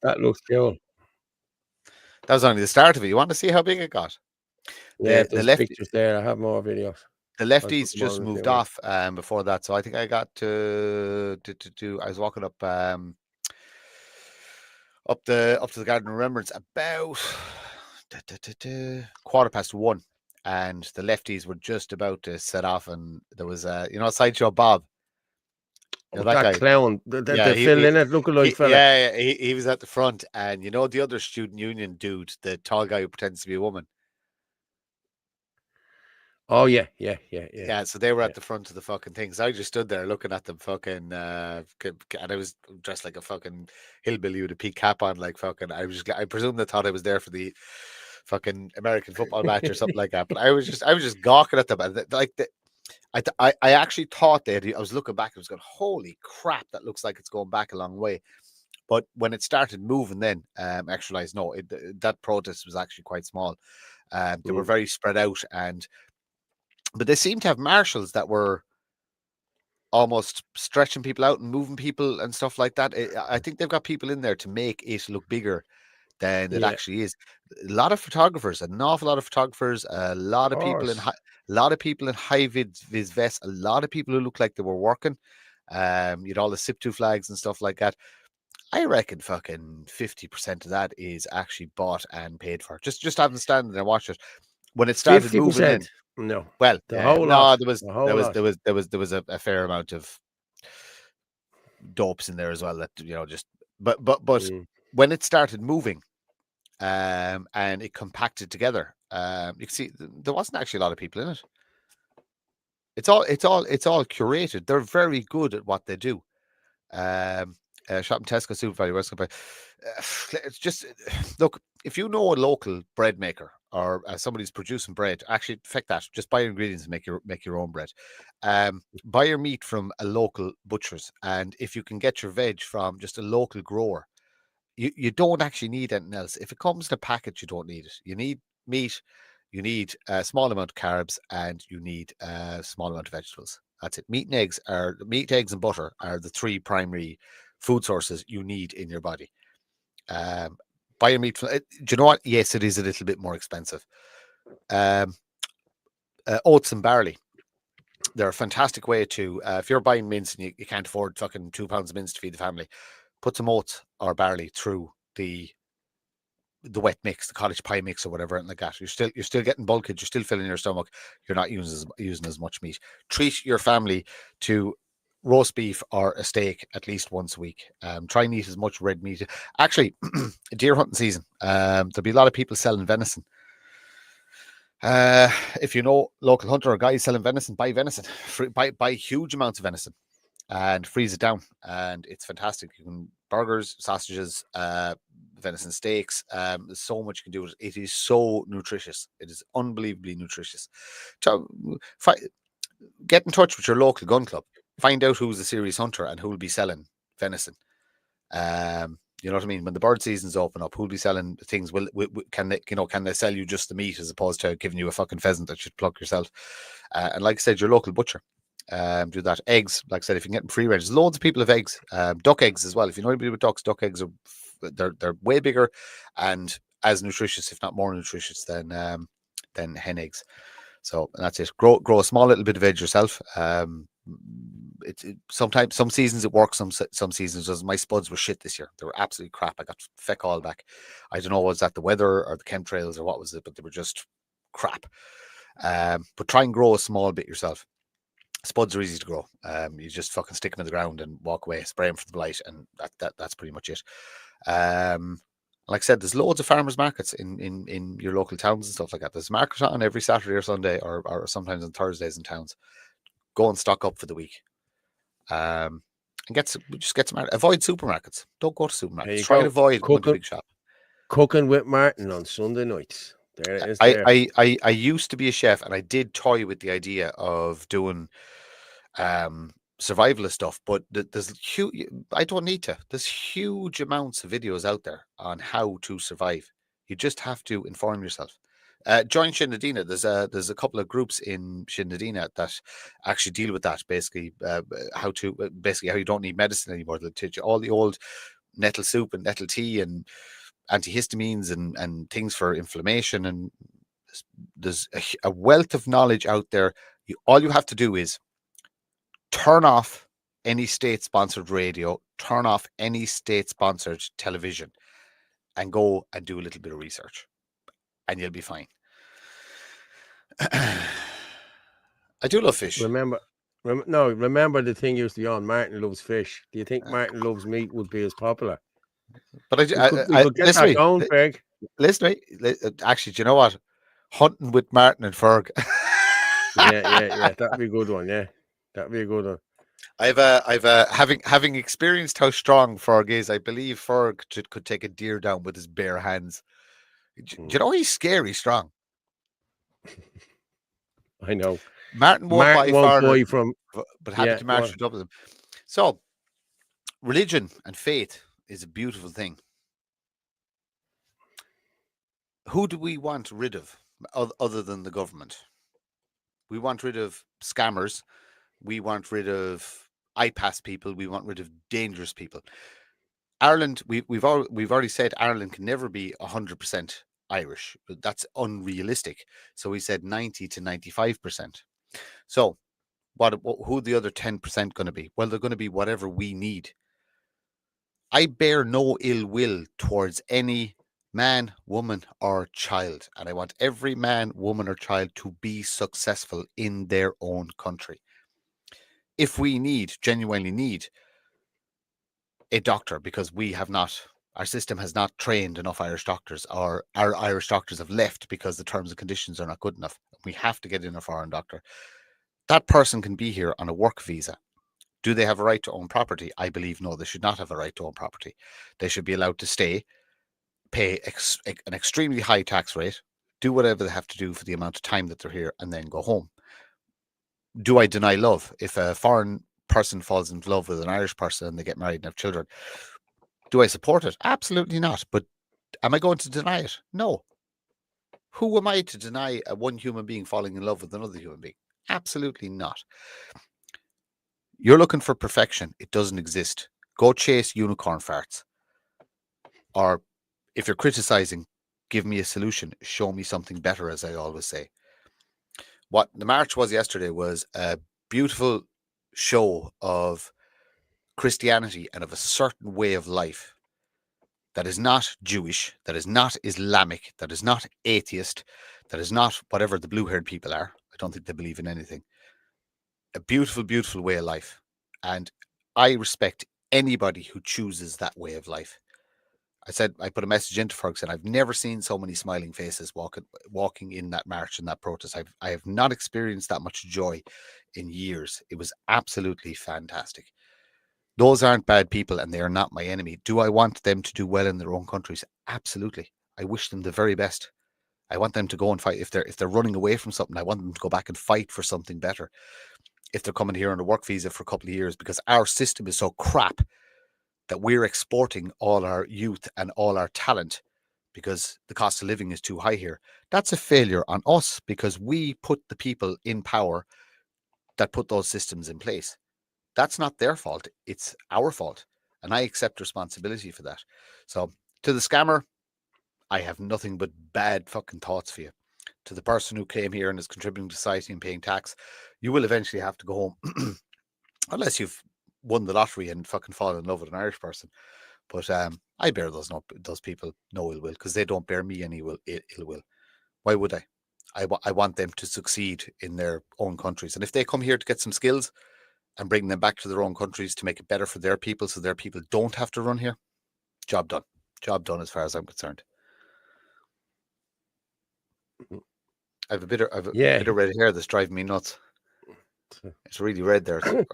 That looks cool. That was only the start of it. You want to see how big it got? Yeah, there's pictures there. I have more videos. The lefties just moved off before that, so I think I got to I was walking up up to the Garden of Remembrance about 1:15, and the lefties were just about to set off, and there was Sideshow Bob. You know, that guy, clown, the fill in it, look-alike fella. Yeah, he was at the front, and the other student union dude, the tall guy who pretends to be a woman. Oh yeah. So they were at the front of the fucking things. I just stood there looking at them fucking, and I was dressed like a fucking hillbilly with a peak cap on, like fucking. I presume they thought I was there for the fucking American football match or something like that. But I was just gawking at them, and I actually thought I was looking back, I was going, holy crap, that looks like it's going back a long way. But when it started moving, then actually realized no, that protest was actually quite small. They were very spread out, but they seemed to have marshals that were almost stretching people out and moving people and stuff like that. I think they've got people in there to make it look bigger than it actually is. A lot of photographers, an awful lot of photographers, a lot of people in high vis vests, a lot of people who look like they were working. You'd all the SIP2 flags and stuff like that. I reckon fucking 50% of that is actually bought and paid for. Just having to stand there and watch it. When it started 50%? moving in. No. Well, the whole lot. There was a fair amount of dopes in there as well that but when it started moving and it compacted together, you can see there wasn't actually a lot of people in it. It's all curated. They're very good at what they do. Shop and Tesco Supervalue West. It's just look, if you know a local bread maker or somebody's producing bread, actually, affect that. Just buy your ingredients and make your own bread. Buy your meat from a local butcher's, and if you can get your veg from just a local grower, you don't actually need anything else. If it comes in a package, you don't need it. You need meat, you need a small amount of carbs, and you need a small amount of vegetables. That's it. Meat, eggs, and butter are the three primary food sources you need in your body. Buy your meat from. Do you know what? Yes, it is a little bit more expensive. Oats and barley. They're a fantastic way to. If you're buying mince and you can't afford fucking 2 pounds of mince to feed the family, put some oats or barley through the wet mix, the cottage pie mix or whatever, and like that. You're still getting bulkage. You're still filling your stomach. You're not using as much meat. Treat your family to roast beef or a steak at least once a week. Try and eat as much red meat. Actually, deer hunting season. There'll be a lot of people selling venison. If you know local hunter or guy selling venison, buy venison. Buy huge amounts of venison and freeze it down, and it's fantastic. You can burgers, sausages, venison steaks. There's so much you can do with it. It is so nutritious. It is unbelievably nutritious. Get in touch with your local gun club. Find out who's a serious hunter and who will be selling venison. You know what I mean? When the bird seasons open up, who'll be selling things? Can they sell you just the meat as opposed to giving you a fucking pheasant that you'd pluck yourself? And like I said, your local butcher. Do that. Eggs, like I said, if you can get them free range, there's loads of people have eggs. Duck eggs as well. If you know anybody with ducks, duck eggs are they're way bigger and as nutritious, if not more nutritious than hen eggs. So that's it. Grow a small little bit of egg yourself. Sometimes some seasons it works, some seasons doesn't. My spuds were shit this year. They were absolutely crap. I got feck all back. I don't know, was that the weather or the chemtrails or what was it, but they were just crap. But try and grow a small bit yourself. Spuds are easy to grow. You just fucking stick them in the ground and walk away, spray them for the light, and that's pretty much it. Like I said, there's loads of farmers markets in your local towns and stuff like that. There's a market on every Saturday or Sunday, or sometimes on Thursdays in towns. Go and stock up for the week. And just get some. Avoid supermarkets. Don't go to supermarkets. Try and avoid going to a big shop. Cooking with Martin on Sunday nights. There it is. I used to be a chef, and I did toy with the idea of doing survivalist stuff, but there's huge. I don't need to. There's huge amounts of videos out there on how to survive. You just have to inform yourself. Join Shinadina. There's a couple of groups in Shinadina that actually deal with that. Basically, how you don't need medicine anymore. They'll teach you all the old nettle soup and nettle tea and antihistamines and things for inflammation, and there's a wealth of knowledge out there. All you have to do is turn off any state-sponsored radio, turn off any state-sponsored television, and go and do a little bit of research, and you'll be fine. I do love fish. Remember the thing used to be on Martin loves fish. Do you think Martin loves meat would be as popular? But we could get that going, Craig. Listen to me. Actually, do you know what? Hunting with Martin and Ferg. yeah. That'd be a good one. Yeah, that'd be a good one. Having experienced how strong Ferg is, I believe Ferg could take a deer down with his bare hands. Do you know he's scary strong? I know. Martin won't buy from, but happy to march with them. So, religion and faith is a beautiful thing. Who do we want rid of other than the government? We want rid of scammers. We want rid of iPass people. We want rid of dangerous people. Ireland, we've already said Ireland can never be 100% Irish. That's unrealistic. So we said 90 to 95%. So who are the other 10% going to be? Well, they're going to be whatever we need. I bear no ill will towards any man, woman, or child. And I want every man, woman, or child to be successful in their own country. If we genuinely need a doctor, because our system has not trained enough Irish doctors, or our Irish doctors have left because the terms and conditions are not good enough. We have to get in a foreign doctor. That person can be here on a work visa. Do they have a right to own property? I believe no, they should not have a right to own property. They should be allowed to stay, pay an extremely high tax rate, do whatever they have to do for the amount of time that they're here, and then go home. Do I deny love? If a foreign person falls in love with an Irish person and they get married and have children, do I support it? Absolutely not. But am I going to deny it? No. Who am I to deny one human being falling in love with another human being? Absolutely not. You're looking for perfection. It doesn't exist. Go chase unicorn farts. Or if you're criticizing, give me a solution. Show me something better, as I always say. What the march was yesterday was a beautiful show of Christianity and of a certain way of life that is not Jewish, that is not Islamic, that is not atheist, that is not whatever the blue-haired people are. I don't think they believe in anything. A beautiful, beautiful way of life. And I respect anybody who chooses that way of life. I put a message into Ferguson. I've never seen so many smiling faces walking in that march and that protest. I have not experienced that much joy in years. It was absolutely fantastic. Those aren't bad people, and they are not my enemy. Do I want them to do well in their own countries? Absolutely. I wish them the very best. I want them to go and fight. If they're running away from something, I want them to go back and fight for something better. If they're coming here on a work visa for a couple of years, because our system is so crap that we're exporting all our youth and all our talent because the cost of living is too high here. That's a failure on us, because we put the people in power that put those systems in place. That's not their fault. It's our fault. And I accept responsibility for that. So to the scammer, I have nothing but bad fucking thoughts for you. To the person who came here and is contributing to society and paying tax, you will eventually have to go home. Unless you've won the lottery and fucking fall in love with an Irish person. But I bear those people no ill will, because they don't bear me any ill will. Why would I? I want them to succeed in their own countries. And if they come here to get some skills and bring them back to their own countries to make it better for their people, so their people don't have to run here, job done. Job done as far as I'm concerned. I have a bit of red hair that's driving me nuts. It's really red there. So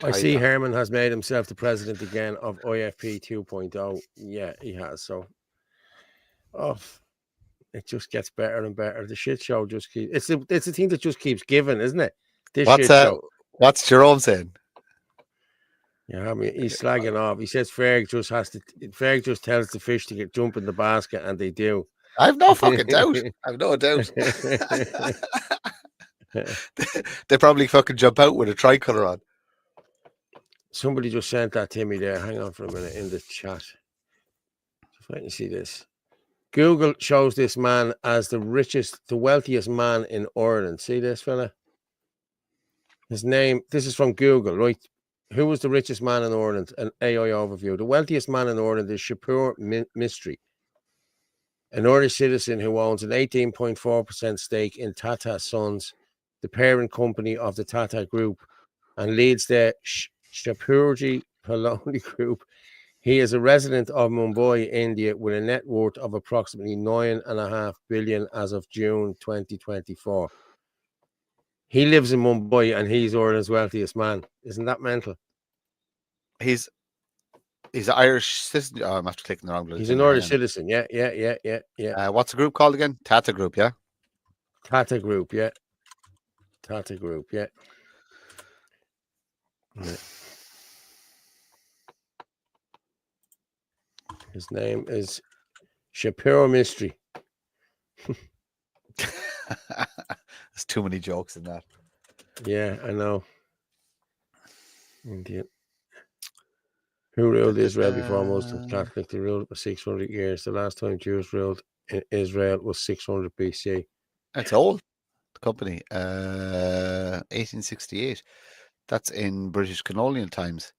I see Herman has made himself the president again of IFP 2.0. Yeah, he has. So, it just gets better and better. The shit show just keeps. It's the thing that just keeps giving, isn't it? Show. What's Jerome saying? Yeah, I mean, he's slagging off. He says Ferg just tells the fish to jump in the basket, and they do. I've no fucking doubt. I've no doubt. They probably fucking jump out with a tricolour on. Somebody just sent that to me there. Hang on for a minute in the chat. If I can see this. Google shows this man as the wealthiest man in Ireland. See this fella? His name, this is from Google, right? Who was the richest man in Ireland? An AI overview. The wealthiest man in Ireland is Shapur Mystery, an Irish citizen who owns an 18.4% stake in Tata Sons, the parent company of the Tata Group, and leads the Shapurji Paloni Group. He is a resident of Mumbai, India, with a net worth of approximately 9.5 billion as of June 2024. He lives in Mumbai and he's Ireland's wealthiest man. Isn't that mental? He's an Irish citizen. Oh, I'm after clicking the wrong. He's an Irish citizen. Yeah. What's the group called again? Tata Group, yeah? Tata Group, yeah. Tata Group, yeah. His name is Shapiro Mystery. There's too many jokes in that. Yeah, I know. Indeed. Who ruled Israel before Muslim Catholic? They ruled for 600 years. The last time Jews ruled in Israel was 600 BC. That's old. The company, 1868. That's in British colonial times.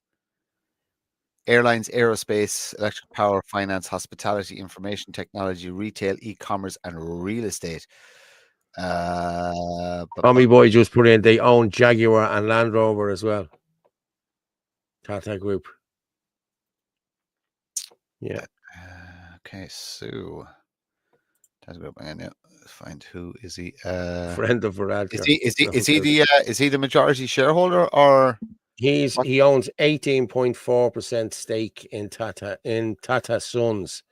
Airlines, aerospace, electric power, finance, hospitality, information technology, retail, e-commerce, and real estate. Tommy Boy just put in they own Jaguar and Land Rover as well. Tata Group. Yeah. Okay, so Tata Group. And yeah, let's find who is he? Friend of Varadkar. Is he the majority shareholder, or he owns 18.4% stake in Tata Sons.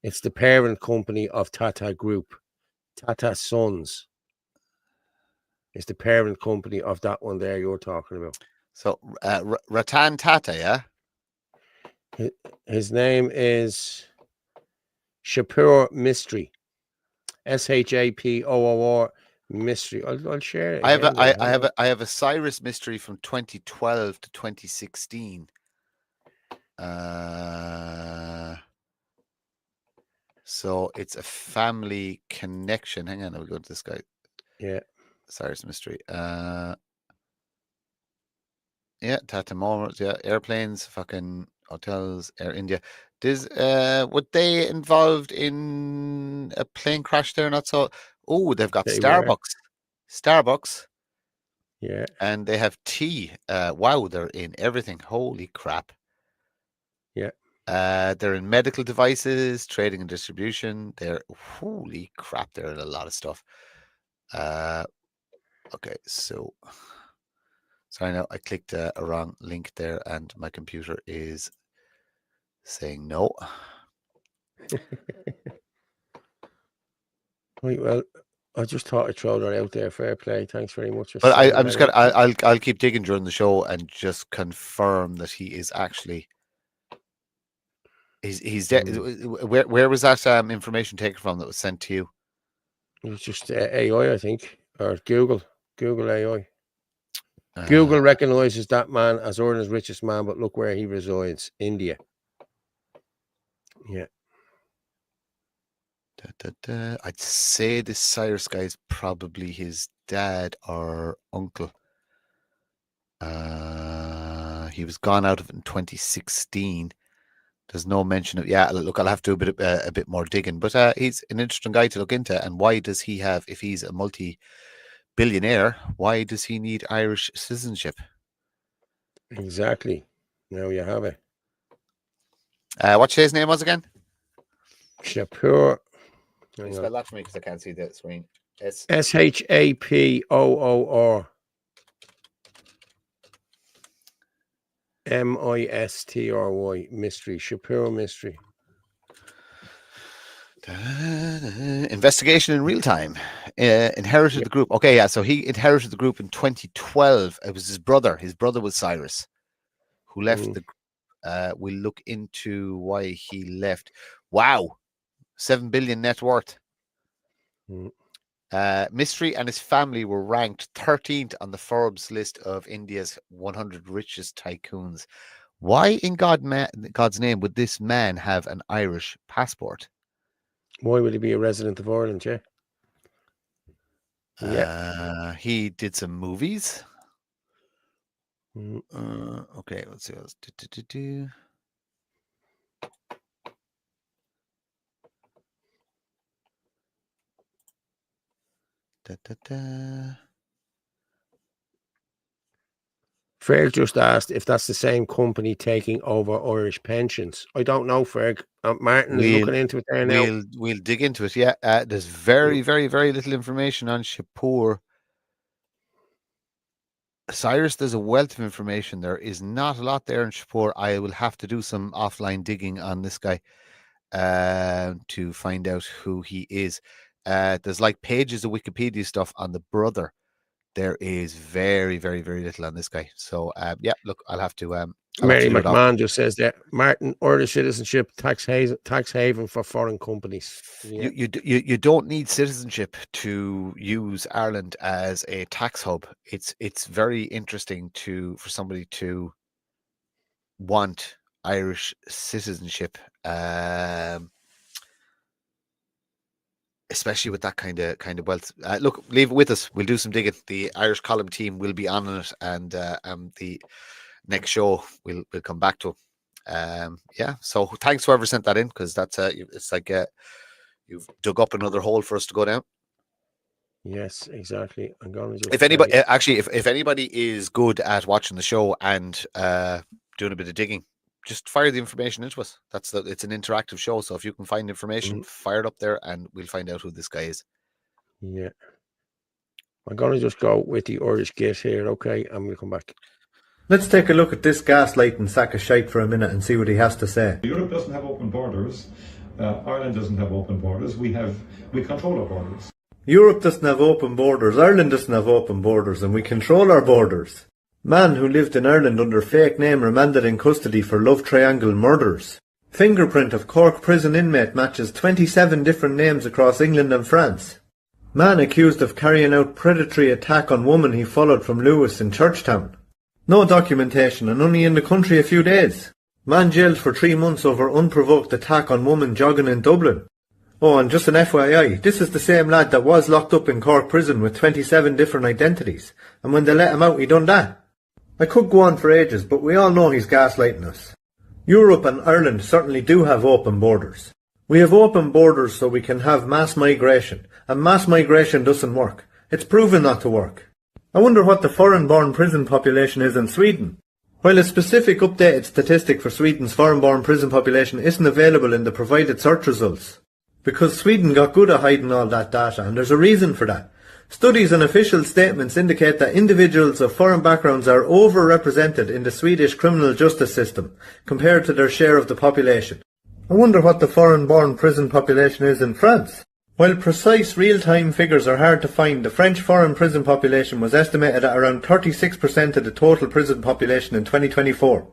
It's the parent company of Tata Group. Tata Sons is the parent company of that one there you're talking about. So Ratan Tata, yeah? His name is Shapur Mystery. Shapoor Mystery. I'll share it. I have a Cyrus Mystery from 2012 to 2016. So it's a family connection. Hang on, I'll go to this guy. Yeah. Cyrus Mystery. Yeah, Tata Motors, yeah, airplanes, fucking hotels, Air India. Would they involved in a plane crash there? Not so. Oh, they've got Starbucks. Starbucks. Yeah. And they have tea. Wow, they're in everything. Holy crap. Yeah. They're in medical devices, trading and distribution. Holy crap, they're in a lot of stuff. Okay, so sorry, now I clicked a wrong link there, and my computer is saying no. Right, well, I just thought I'd throw that out there. Fair play. Thanks very much. But I'm just gonna I'll keep digging during the show and just confirm that he is actually he's where was that information taken from that was sent to you? It was just AI, I think, or Google AI. Google recognizes that man as Ireland's richest man, but look where he resides, India. Yeah. I'd say this Cyrus guy is probably his dad or uncle. He was gone out of it in 2016. There's no mention of, look, I'll have to do a bit more digging, but he's an interesting guy to look into. And why does he have, if he's a multi-billionaire, why does he need Irish citizenship? Exactly. Now you have it. What's his name was again? Shapur. Can you spell that for me because I can't see the screen? Shapoor. Mistry. Mystery. Shapur Mystery. Investigation in real time. Inherited the group. Okay, yeah. So he inherited the group in 2012. It was his brother. His brother was Cyrus, who left the group. We'll look into why he left. Wow. 7 billion net worth. Mystery and his family were ranked 13th on the Forbes list of India's 100 richest tycoons. Why in God's name would this man have an Irish passport? Why would he be a resident of Ireland, He did some movies. Okay, let's see what else. Ferg just asked if that's the same company taking over Irish pensions. I don't know, Ferg. Martin is looking into it there now. We'll dig into it. Yeah, there's very, very, very little information on Shapur. Cyrus, there's a wealth of information. There is not a lot there in Shapur. I will have to do some offline digging on this guy to find out who he is. There's like pages of Wikipedia stuff on the brother. There is very, very, very little on this guy. So, look, I'll have to. Mary McMahon just says that Martin, Irish citizenship, tax haven for foreign companies. Yeah. You don't need citizenship to use Ireland as a tax hub. It's very interesting for somebody to want Irish citizenship. Especially with that kind of wealth. Look, leave it with us. We'll do some digging. The Irish column team will be on it, and the next show we'll come back to. So thanks whoever sent that in, because that's it's like you've dug up another hole for us to go down. Yes, exactly. I'm going to just if anybody if anybody is good at watching the show and doing a bit of digging, just fire the information into us. It's an interactive show, so if you can find information, fire it up there, and we'll find out who this guy is. Yeah, I'm going to just go with the Irish git here, okay, and we'll come back. Let's take a look at this gaslighting sack of shite for a minute and see what he has to say. Europe doesn't have open borders. Ireland doesn't have open borders. We control our borders. Europe doesn't have open borders. Ireland doesn't have open borders, and we control our borders. Man who lived in Ireland under fake name remanded in custody for love triangle murders. Fingerprint of Cork prison inmate matches 27 different names across England and France. Man accused of carrying out predatory attack on woman he followed from Lewis in Churchtown. No documentation and only in the country a few days. Man jailed for 3 months over unprovoked attack on woman jogging in Dublin. Oh, and just an FYI, this is the same lad that was locked up in Cork prison with 27 different identities. And when they let him out, he done that. I could go on for ages, but we all know he's gaslighting us. Europe and Ireland certainly do have open borders. We have open borders so we can have mass migration, and mass migration doesn't work. It's proven not to work. I wonder what the foreign-born prison population is in Sweden. While a specific updated statistic for Sweden's foreign-born prison population isn't available in the provided search results. Because Sweden got good at hiding all that data, and there's a reason for that. Studies and official statements indicate that individuals of foreign backgrounds are overrepresented in the Swedish criminal justice system compared to their share of the population. I wonder what the foreign-born prison population is in France. While precise real-time figures are hard to find, the French foreign prison population was estimated at around 36% of the total prison population in 2024.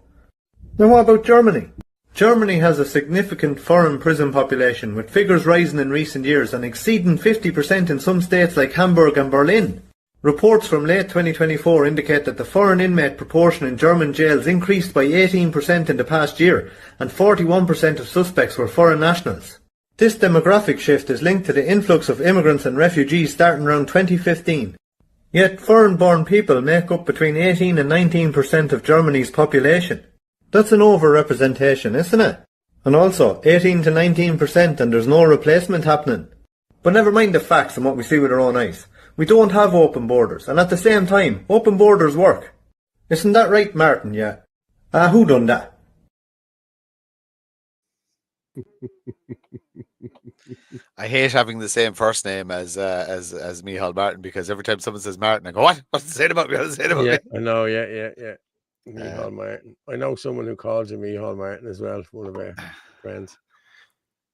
Now what about Germany? Germany has a significant foreign prison population, with figures rising in recent years and exceeding 50% in some states like Hamburg and Berlin. Reports from late 2024 indicate that the foreign inmate proportion in German jails increased by 18% in the past year, and 41% of suspects were foreign nationals. This demographic shift is linked to the influx of immigrants and refugees starting around 2015. Yet foreign-born people make up between 18 and 19% of Germany's population. That's an over-representation, isn't it? And also, 18 to 19% and there's no replacement happening. But never mind the facts and what we see with our own eyes. We don't have open borders, and at the same time, open borders work. Isn't that right, Martin? Yeah. Who done that? I hate having the same first name as Micheál Martin, because every time someone says Martin, I go, "What? What's it saying about me? What's it saying about me?" I know. Yeah. Micheál Martin. I know someone who calls him Micheál Martin as well. One of our friends,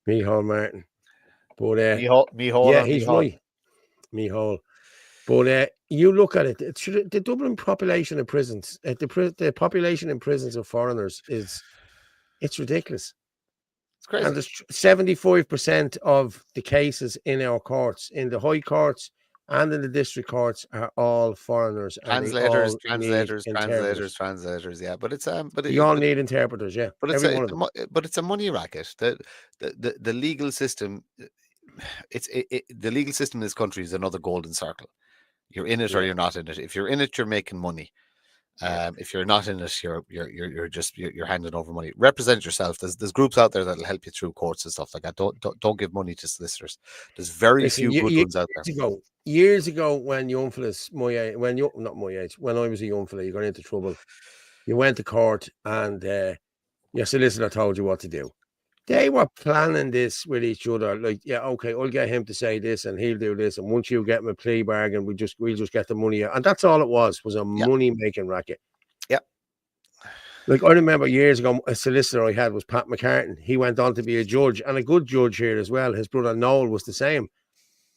Micheál Martin. But Micheál, he's right, Micheál. But you look at it. The Dublin population of prisons, the population in prisons of foreigners it's ridiculous. It's crazy. And there's 75% of the cases in our courts, in the high courts and in the district courts, are all foreigners. Translators. Yeah, but it's you all need interpreters. Yeah, but it's a money racket. The legal system. The legal system in this country is another golden circle. You're in it or you're not in it. If you're in it, you're making money. If you're not in it, you're just handing over money. Represent yourself. There's groups out there that'll help you through courts and stuff like that. Don't give money to solicitors. There's very few good ones out there. Years ago, when young fellas, not my age, when I was a young fella, you got into trouble. You went to court and your solicitor told you what to do. They were planning this with each other. Like, yeah, okay, I'll get him to say this and he'll do this. And once you get him a plea bargain, we'll just get the money out. And that's all it was a money-making racket. Yeah. Like, I remember years ago, a solicitor I had was Pat McCartan. He went on to be a judge, and a good judge here as well. His brother Noel was the same.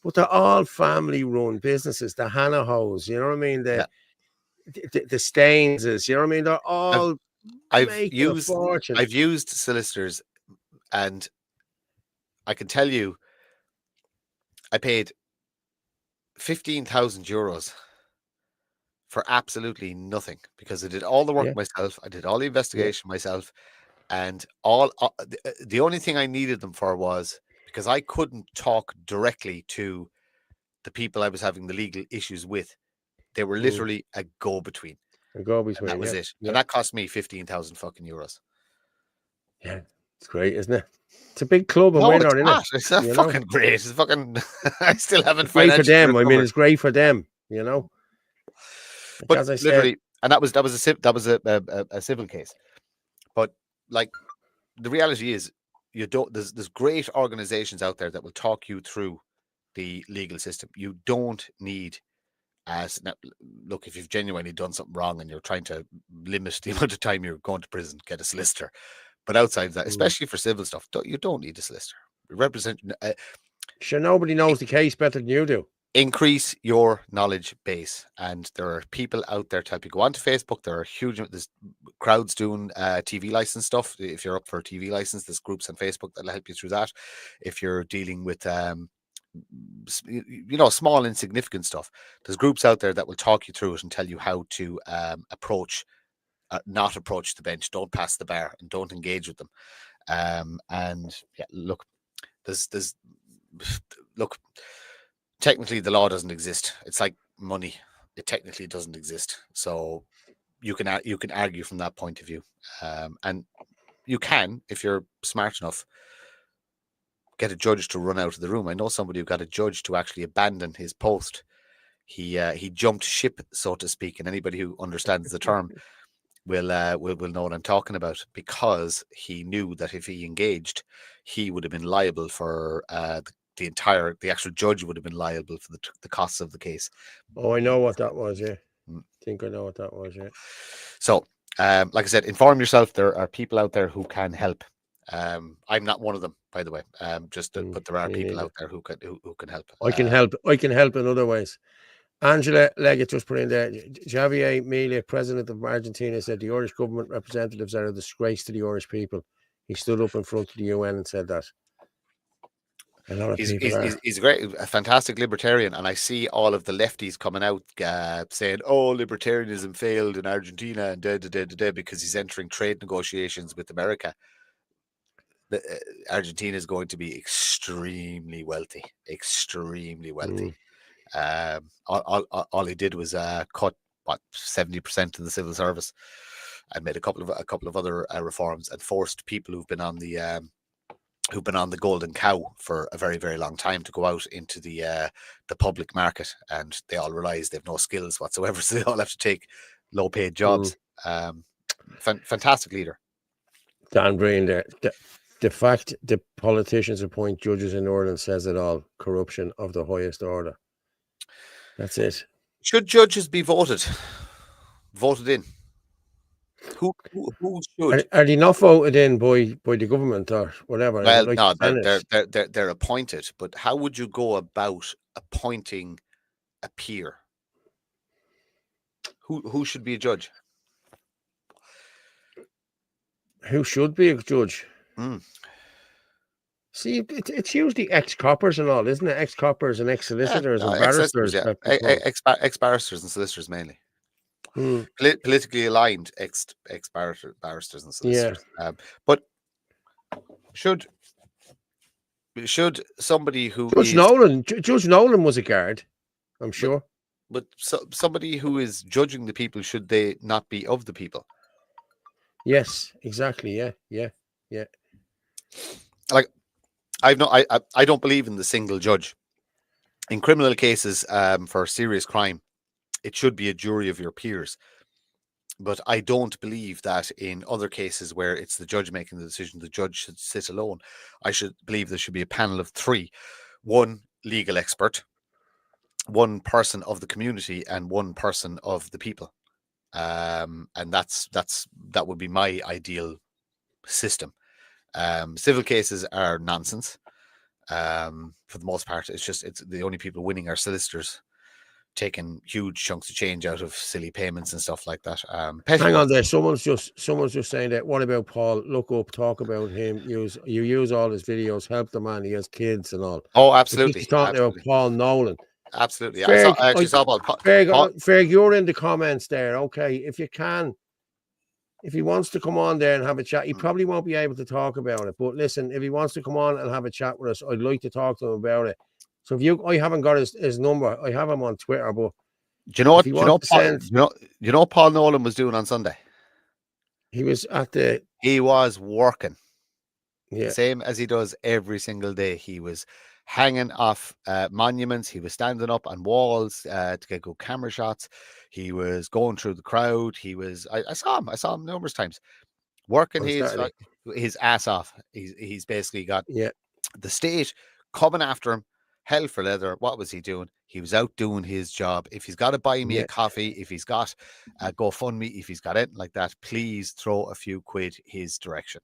But they're all family-run businesses. The Hanahoes, you know what I mean? The Staines, you know what I mean? They're all making a fortune. I've used solicitors. And I can tell you, I paid 15,000 euros for absolutely nothing, because I did all the work myself. I did all the investigation myself. And the only thing I needed them for was because I couldn't talk directly to the people I was having the legal issues with. They were literally a go-between. That was it. And that cost me 15,000 fucking euros. Yeah. It's great, isn't it? It's a big club, and we're not in it. It's not fucking great. It's fucking. I still haven't. Great for them. I mean, it's great for them. You know. But as I literally, and that was a civil case. But like, the reality is, there's great organizations out there that will talk you through the legal system. You don't need. Look, if you've genuinely done something wrong and you're trying to limit the amount of time you're going to prison, get a solicitor. But outside of that, especially for civil stuff, you don't need a solicitor. Sure, nobody knows the case better than you do. Increase your knowledge base, and there are people out there to help you. Go onto Facebook. There's crowds doing TV license stuff. If you're up for a TV license, there's groups on Facebook that'll help you through that. If you're dealing with small insignificant stuff, there's groups out there that will talk you through it and tell you how to not approach the bench, don't pass the bar, and don't engage with them. Look, technically the law doesn't exist. It's like money; it technically doesn't exist. So you can argue from that point of view, and you can, if you're smart enough, get a judge to run out of the room. I know somebody who got a judge to actually abandon his post. He jumped ship, so to speak, and anybody who understands the term will know what I'm talking about, because he knew that if he engaged, he would have been liable for the actual judge would have been liable for the costs of the case. Oh, I know what that was. Yeah, I think I know what that was. Yeah. So, like I said, inform yourself. There are people out there who can help. I'm not one of them, by the way. But there are people out there who can help. I can help. I can help in other ways. Angela Leggett just put in there, Javier Milei, president of Argentina, said the Irish government representatives are a disgrace to the Irish people. He stood up in front of the UN and said that. A lot of people are. He's great, a fantastic libertarian, and I see all of the lefties coming out saying, "Oh, libertarianism failed in Argentina and because he's entering trade negotiations with America." Argentina is going to be extremely wealthy, extremely wealthy. All he did was cut what 70% of the civil service, and made a couple of other reforms, and forced people who've been on the golden cow for a very, very long time to go out into the public market, and they all realize they've no skills whatsoever, so they all have to take low paid jobs. Fantastic leader. Dan Breen there. The fact the politicians appoint judges in Ireland says it all. Corruption of the highest order. That's it. Should judges be voted in? Who should? Are they not voted in by the government or whatever? Well, like no, the they're appointed. But how would you go about appointing a peer? Who should be a judge? Who should be a judge? See, it's usually ex-coppers and all, isn't it? Ex-coppers and ex-solicitors and barristers. Ex-barristers and solicitors mainly. Politically aligned ex-barristers and solicitors. Yeah. But should somebody who Judge Nolan was a guard, I'm sure. But somebody who is judging the people, should they not be of the people? Yes, exactly. Yeah. Like, I don't believe in the single judge. In criminal cases, for serious crime, it should be a jury of your peers. But I don't believe that in other cases where it's the judge making the decision, the judge should sit alone. I should believe there should be a panel of 3, 1 legal expert, 1 person of the community, and 1 person of the people. And that would be my ideal system. Civil cases are nonsense. For the most part, it's the only people winning are solicitors, taking huge chunks of change out of silly payments and stuff like that. Hang on there. Someone's just saying that. What about Paul? Look up, talk about him. Use all his videos. Help the man. He has kids and all. Oh, absolutely. He's talking about Paul Nolan. Absolutely. Ferg, I actually saw Paul. Ferg, you're in the comments there. Okay, if you can, if he wants to come on there and have a chat, he probably won't be able to talk about it. But listen, if he wants to come on and have a chat with us, I'd like to talk to him about it. So I haven't got his number. I have him on Twitter, but do you know what? You know what Paul Nolan was doing on Sunday? He was working. Yeah. Same as he does every single day. He was hanging off monuments. He was standing up on walls to get good camera shots. He was going through the crowd. I saw him numerous times working his ass off. He's basically got the state coming after him, hell for leather. What was he doing? He was out doing his job. If he's got to buy me a coffee, if he's got a GoFundMe, if he's got anything like that, please throw a few quid his direction.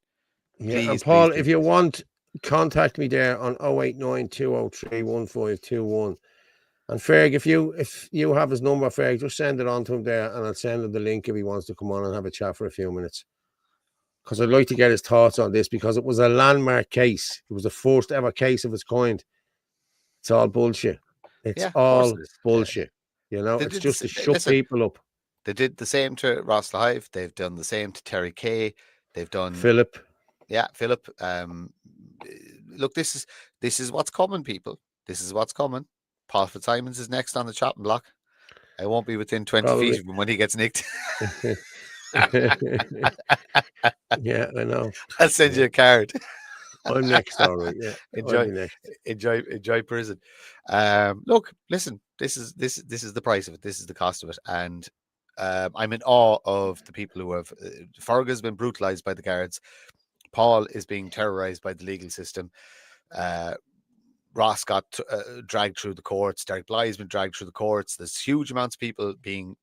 Yeah, please, and Paul, please, if you want, contact me there on 089 203 1521. And Ferg, if you have his number, Ferg, just send it on to him there, and I'll send him the link if he wants to come on and have a chat for a few minutes. Because I'd like to get his thoughts on this, because it was a landmark case. It was the first ever case of its kind. It's all bullshit. It's all bullshit. Yeah. You know, it's just to shut people up. They did the same to Ross Live. They've done the same to Terry Kay. They've done Philip. Yeah, Philip. Look, this is what's coming, people. This is what's coming. Paul Fitzsimons is next on the chopping block. I won't be within 20 feet of him when he gets nicked. Yeah, I know. I'll send you a card. I'm next, all right. Yeah, enjoy prison. Look, listen. This is the price of it. This is the cost of it, and I'm in awe of the people who have. Ferg has been brutalized by the guards. Paul is being terrorized by the legal system. Ross got dragged through the courts. Derek Bly has been dragged through the courts. There's huge amounts of people being.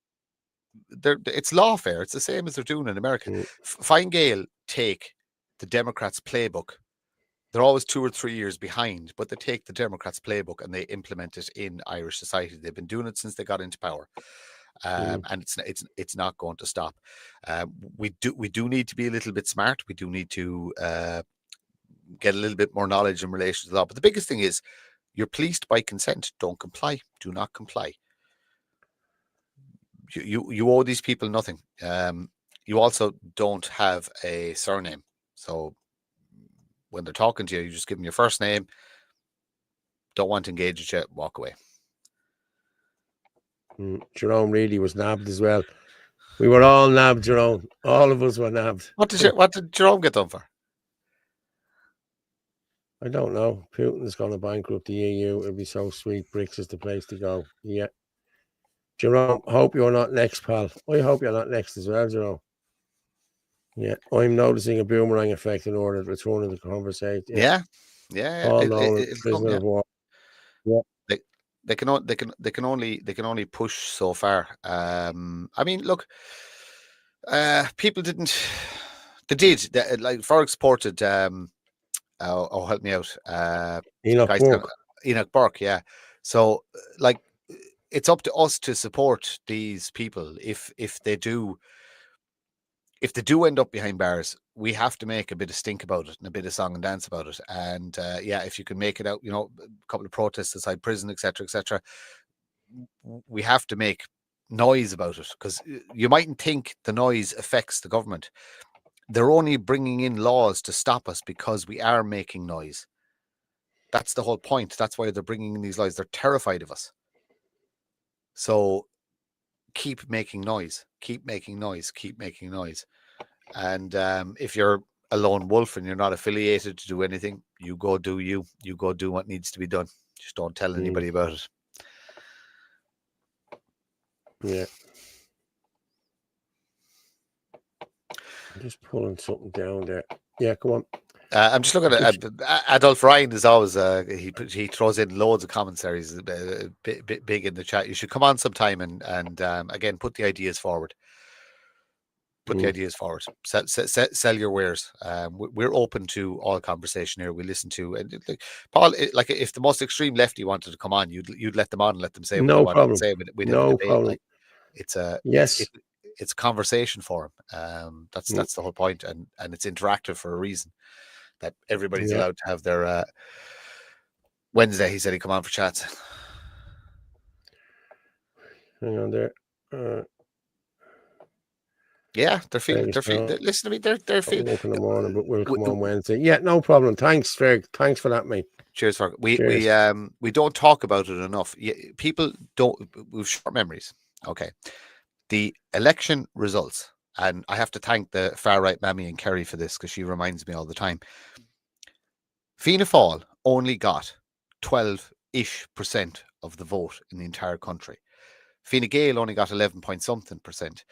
It's lawfare. It's the same as they're doing in America. Fine Gael take the Democrats' playbook. They're always 2 or 3 years behind, but they take the Democrats' playbook and they implement it in Irish society. They've been doing it since they got into power, and it's not going to stop. We do need to be a little bit smart. We do need to get a little bit more knowledge in relation to that. But the biggest thing is you're policed by consent. Don't comply. Do not comply. You owe these people nothing. You also don't have a surname. So when they're talking to you, you just give them your first name. Don't want to engage with you, walk away. Jerome really was nabbed as well. We were all nabbed, Jerome. All of us were nabbed. What did Jerome get done for? I don't know. Putin's going to bankrupt the EU. It'd be so sweet. BRICS is the place to go. Yeah. Jerome, hope you're not next, pal. I hope you're not next as well, Jerome. Yeah. I'm noticing a boomerang effect in order to return to the conversation. Yeah. All known prisoner of war. Yeah. They can only push so far. I mean, look, people didn't. They did. Like Ferg supported. Help me out. Enoch Burke. Yeah. So, like, it's up to us to support these people. If they do end up behind bars, we have to make a bit of stink about it and a bit of song and dance about it. And if you can make it out, a couple of protests outside prison, etc., we have to make noise about it, because you mightn't think the noise affects the government. They're only bringing in laws to stop us because we are making noise. That's the whole point. That's why they're bringing in these laws. They're terrified of us. So keep making noise. Keep making noise. Keep making noise. And if you're a lone wolf and you're not affiliated to do anything, you go do you. You go do what needs to be done. Just don't tell anybody about it. Yeah. I'm just pulling something down there. Yeah, come on. I'm just looking at Adolf Ryan is always he throws in loads of commentaries, big in the chat. You should come on sometime and again put the ideas forward. Put the ideas forward. Sell your wares. We're open to all conversation here. We listen to, and Paul, like if the most extreme lefty wanted to come on, you'd let them on and let them say what they wanted to say. No problem. Like, it's a yes. It's a conversation for him. That's the whole point, and it's interactive for a reason. That everybody's allowed to have their Wednesday. He said he'd come on for chats. Hang on there. Yeah, they're feeling. Listen to me. They're feeling. Up in the morning, but we'll come on Wednesday. Yeah, no problem. Thanks, Ferg. Thanks for that, mate. Cheers, Ferg. We don't talk about it enough. People don't. We've short memories. Okay, the election results, and I have to thank the far right Mammy and Kerry for this, because she reminds me all the time. Fianna Fáil only got 12-ish% of the vote in the entire country. Fine Gael only got 11-point-something%.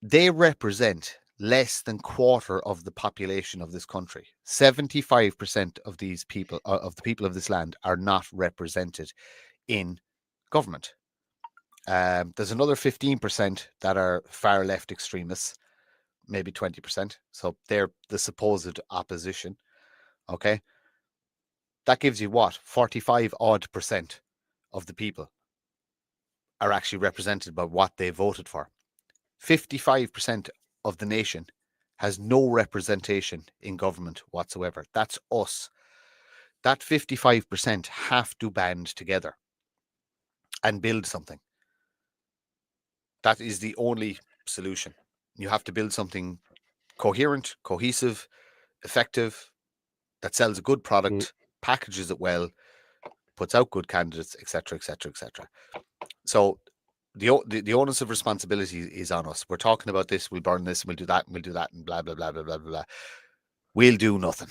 They represent less than quarter of the population of this country. 75% of these people, of the people of this land, are not represented in government. There's another 15% that are far left extremists, maybe 20%. So they're the supposed opposition. Okay. That gives you what? 45% of the people are actually represented by what they voted for. 55% of the nation has no representation in government whatsoever. That's us. That 55% have to band together and build something. That is the only solution. You have to build something coherent, cohesive, effective, that sells a good product, packages it well, puts out good candidates, etc., etc., etc. So the onus of responsibility is on us. We're talking about this, we'll burn this, we'll do that, and we'll do that, and blah, blah, blah, blah, blah, blah. We'll do nothing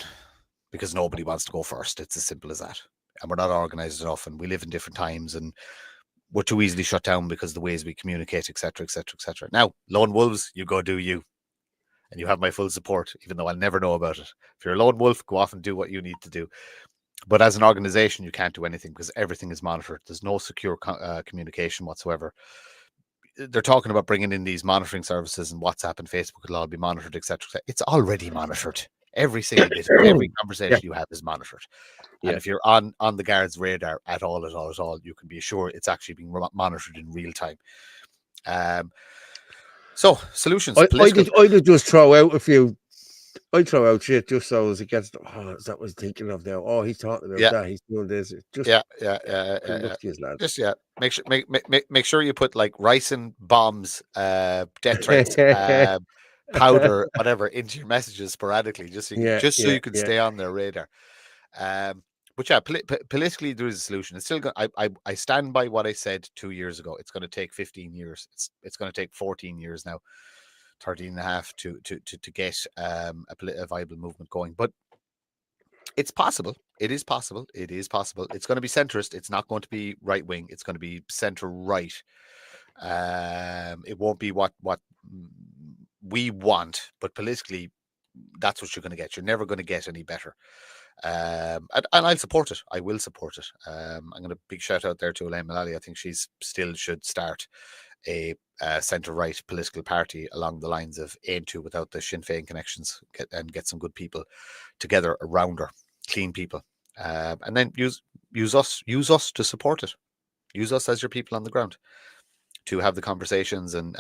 because nobody wants to go first. It's as simple as that. And we're not organized enough, and we live in different times, and we're too easily shut down because of the ways we communicate, etc., etc., etc. Now, lone wolves, you go do you. And you have my full support, even though I'll never know about it. If you're a lone wolf, go off and do what you need to do. But as an organization, you can't do anything because everything is monitored. There's no secure communication whatsoever. They're talking about bringing in these monitoring services, and WhatsApp and Facebook will all be monitored, etc. It's already monitored. Every single bit, every conversation you have is monitored. And if you're on the guard's radar at all, you can be assured it's actually being monitored in real time. So solutions. I did just throw out a few I throw out shit just so as it gets. Oh, is that what he's thinking of now? Oh, he's talking about that. He's doing this. It's just yeah. good luck to his lads. Just make sure you put like ricin bombs, death threats, powder, whatever into your messages sporadically, just so you can stay on their radar. But yeah, politically there is a solution. It's still I stand by what I said 2 years ago. It's going to take 15 years. It's going to take 14 years now, 13 and a half to get a viable movement going. But it's possible. It is possible. It is possible. It's going to be centrist. It's not going to be right wing. It's going to be centre right. It won't be what we want, but politically, that's what you're going to get. You're never going to get any better. And I'll support it. I will support it. I'm going to big shout out there to Elaine Mullally. I think she still should start a centre-right political party along the lines of aim to, without the Sinn Féin connections, get some good people together around her, clean people, and then use us to support it. Use us as your people on the ground to have the conversations and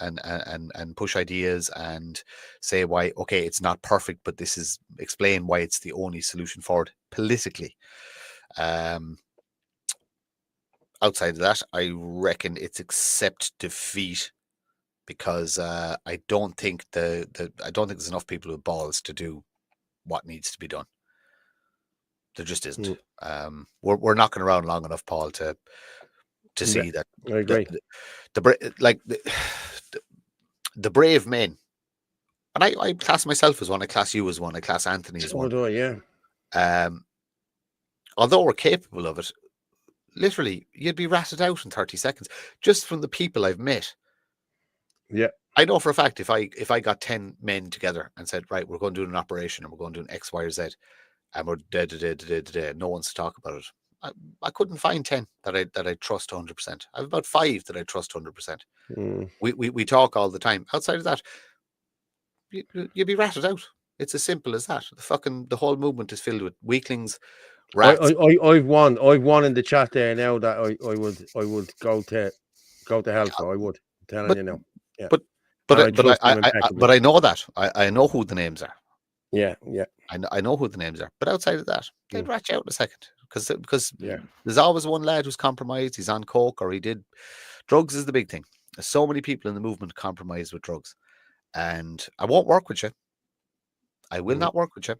push ideas and say why, okay, it's not perfect, but this is explain why it's the only solution forward politically. Outside of that, I reckon it's accept defeat, because I don't think there's enough people with balls to do what needs to be done. There just isn't. We're knocking around long enough, Paul, to see that. I agree. The brave men, and I class myself as one. I class you as one. I class Anthony as one. So do I, yeah. Although we're capable of it, literally, you'd be ratted out in 30 seconds just from the people I've met. Yeah. I know for a fact if I got 10 men together and said, right, we're going to do an operation and we're going to do an X, Y, or Z, and we're dead, no one's to talk about it. I couldn't find 10 that I trust 100%. I have about 5 that I trust 100%. We talk all the time. Outside of that, you'd be ratted out. It's as simple as that. The whole movement is filled with weaklings, rats. I've won in the chat there now that I would go to hell for. I would. I'm telling you now. Yeah. But I know that. I know who the names are. Yeah. I know who the names are. But outside of that, they'd rat you out in a second. Because there's always one lad who's compromised. He's on coke or he did drugs is the big thing. There's so many people in the movement compromised with drugs, and I won't work with you. I will not work with you.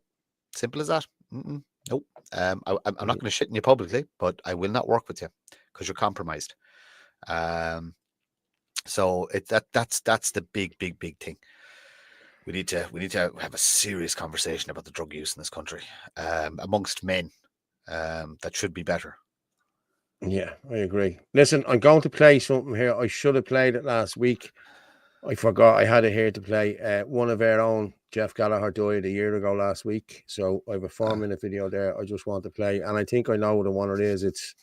Simple as that. Nope. I'm not going to shit in you publicly, but I will not work with you because you're compromised. So that's the big thing. We need to have a serious conversation about the drug use in this country amongst men. That should be better. Yeah, I agree. Listen, I'm going to play something here. I should have played it last week. I forgot I had it here to play. One of our own, Jeff Gallagher, died a year ago last week. So I have a 4-minute video there I just want to play. And I think I know what the one it is. It's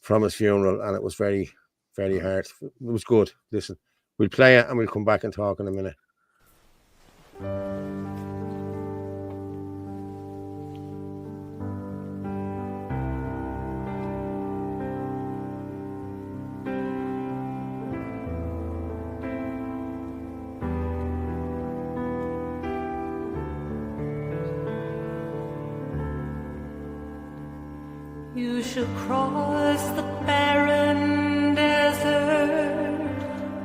from his funeral, and it was very, very hard. It was good. Listen, we'll play it and we'll come back and talk in a minute. You shall cross the barren desert,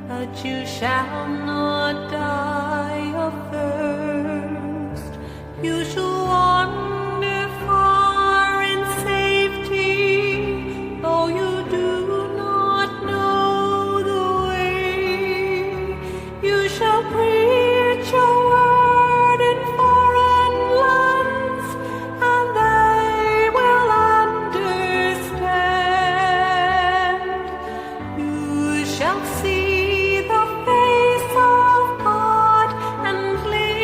but you shall not die of thirst. You shall wander far in safety, though you do not know the way. You shall preach your word in foreign lands, and they will understand. You shall see the face of God and live.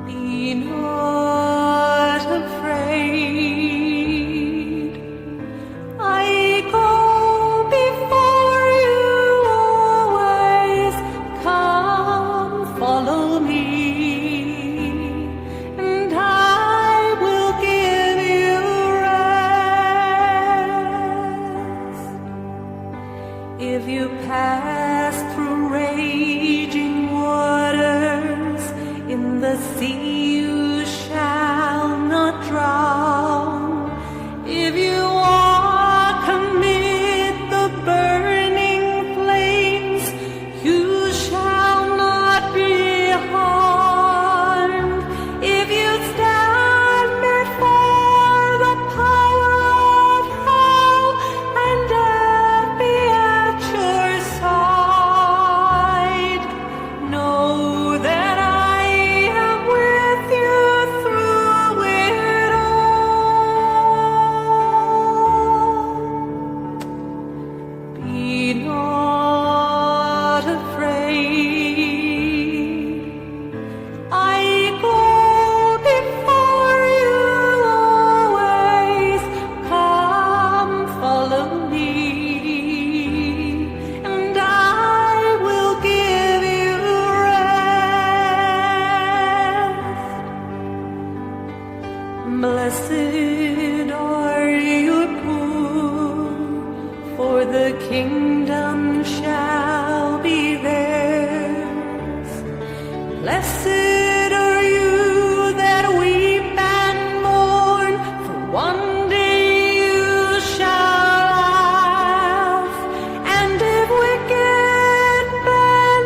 Be not afraid. I go before you always. Come, follow me, and I will give you rest. If you pass through rain Blessed are you that weep and mourn, for one day you shall laugh. And if wicked men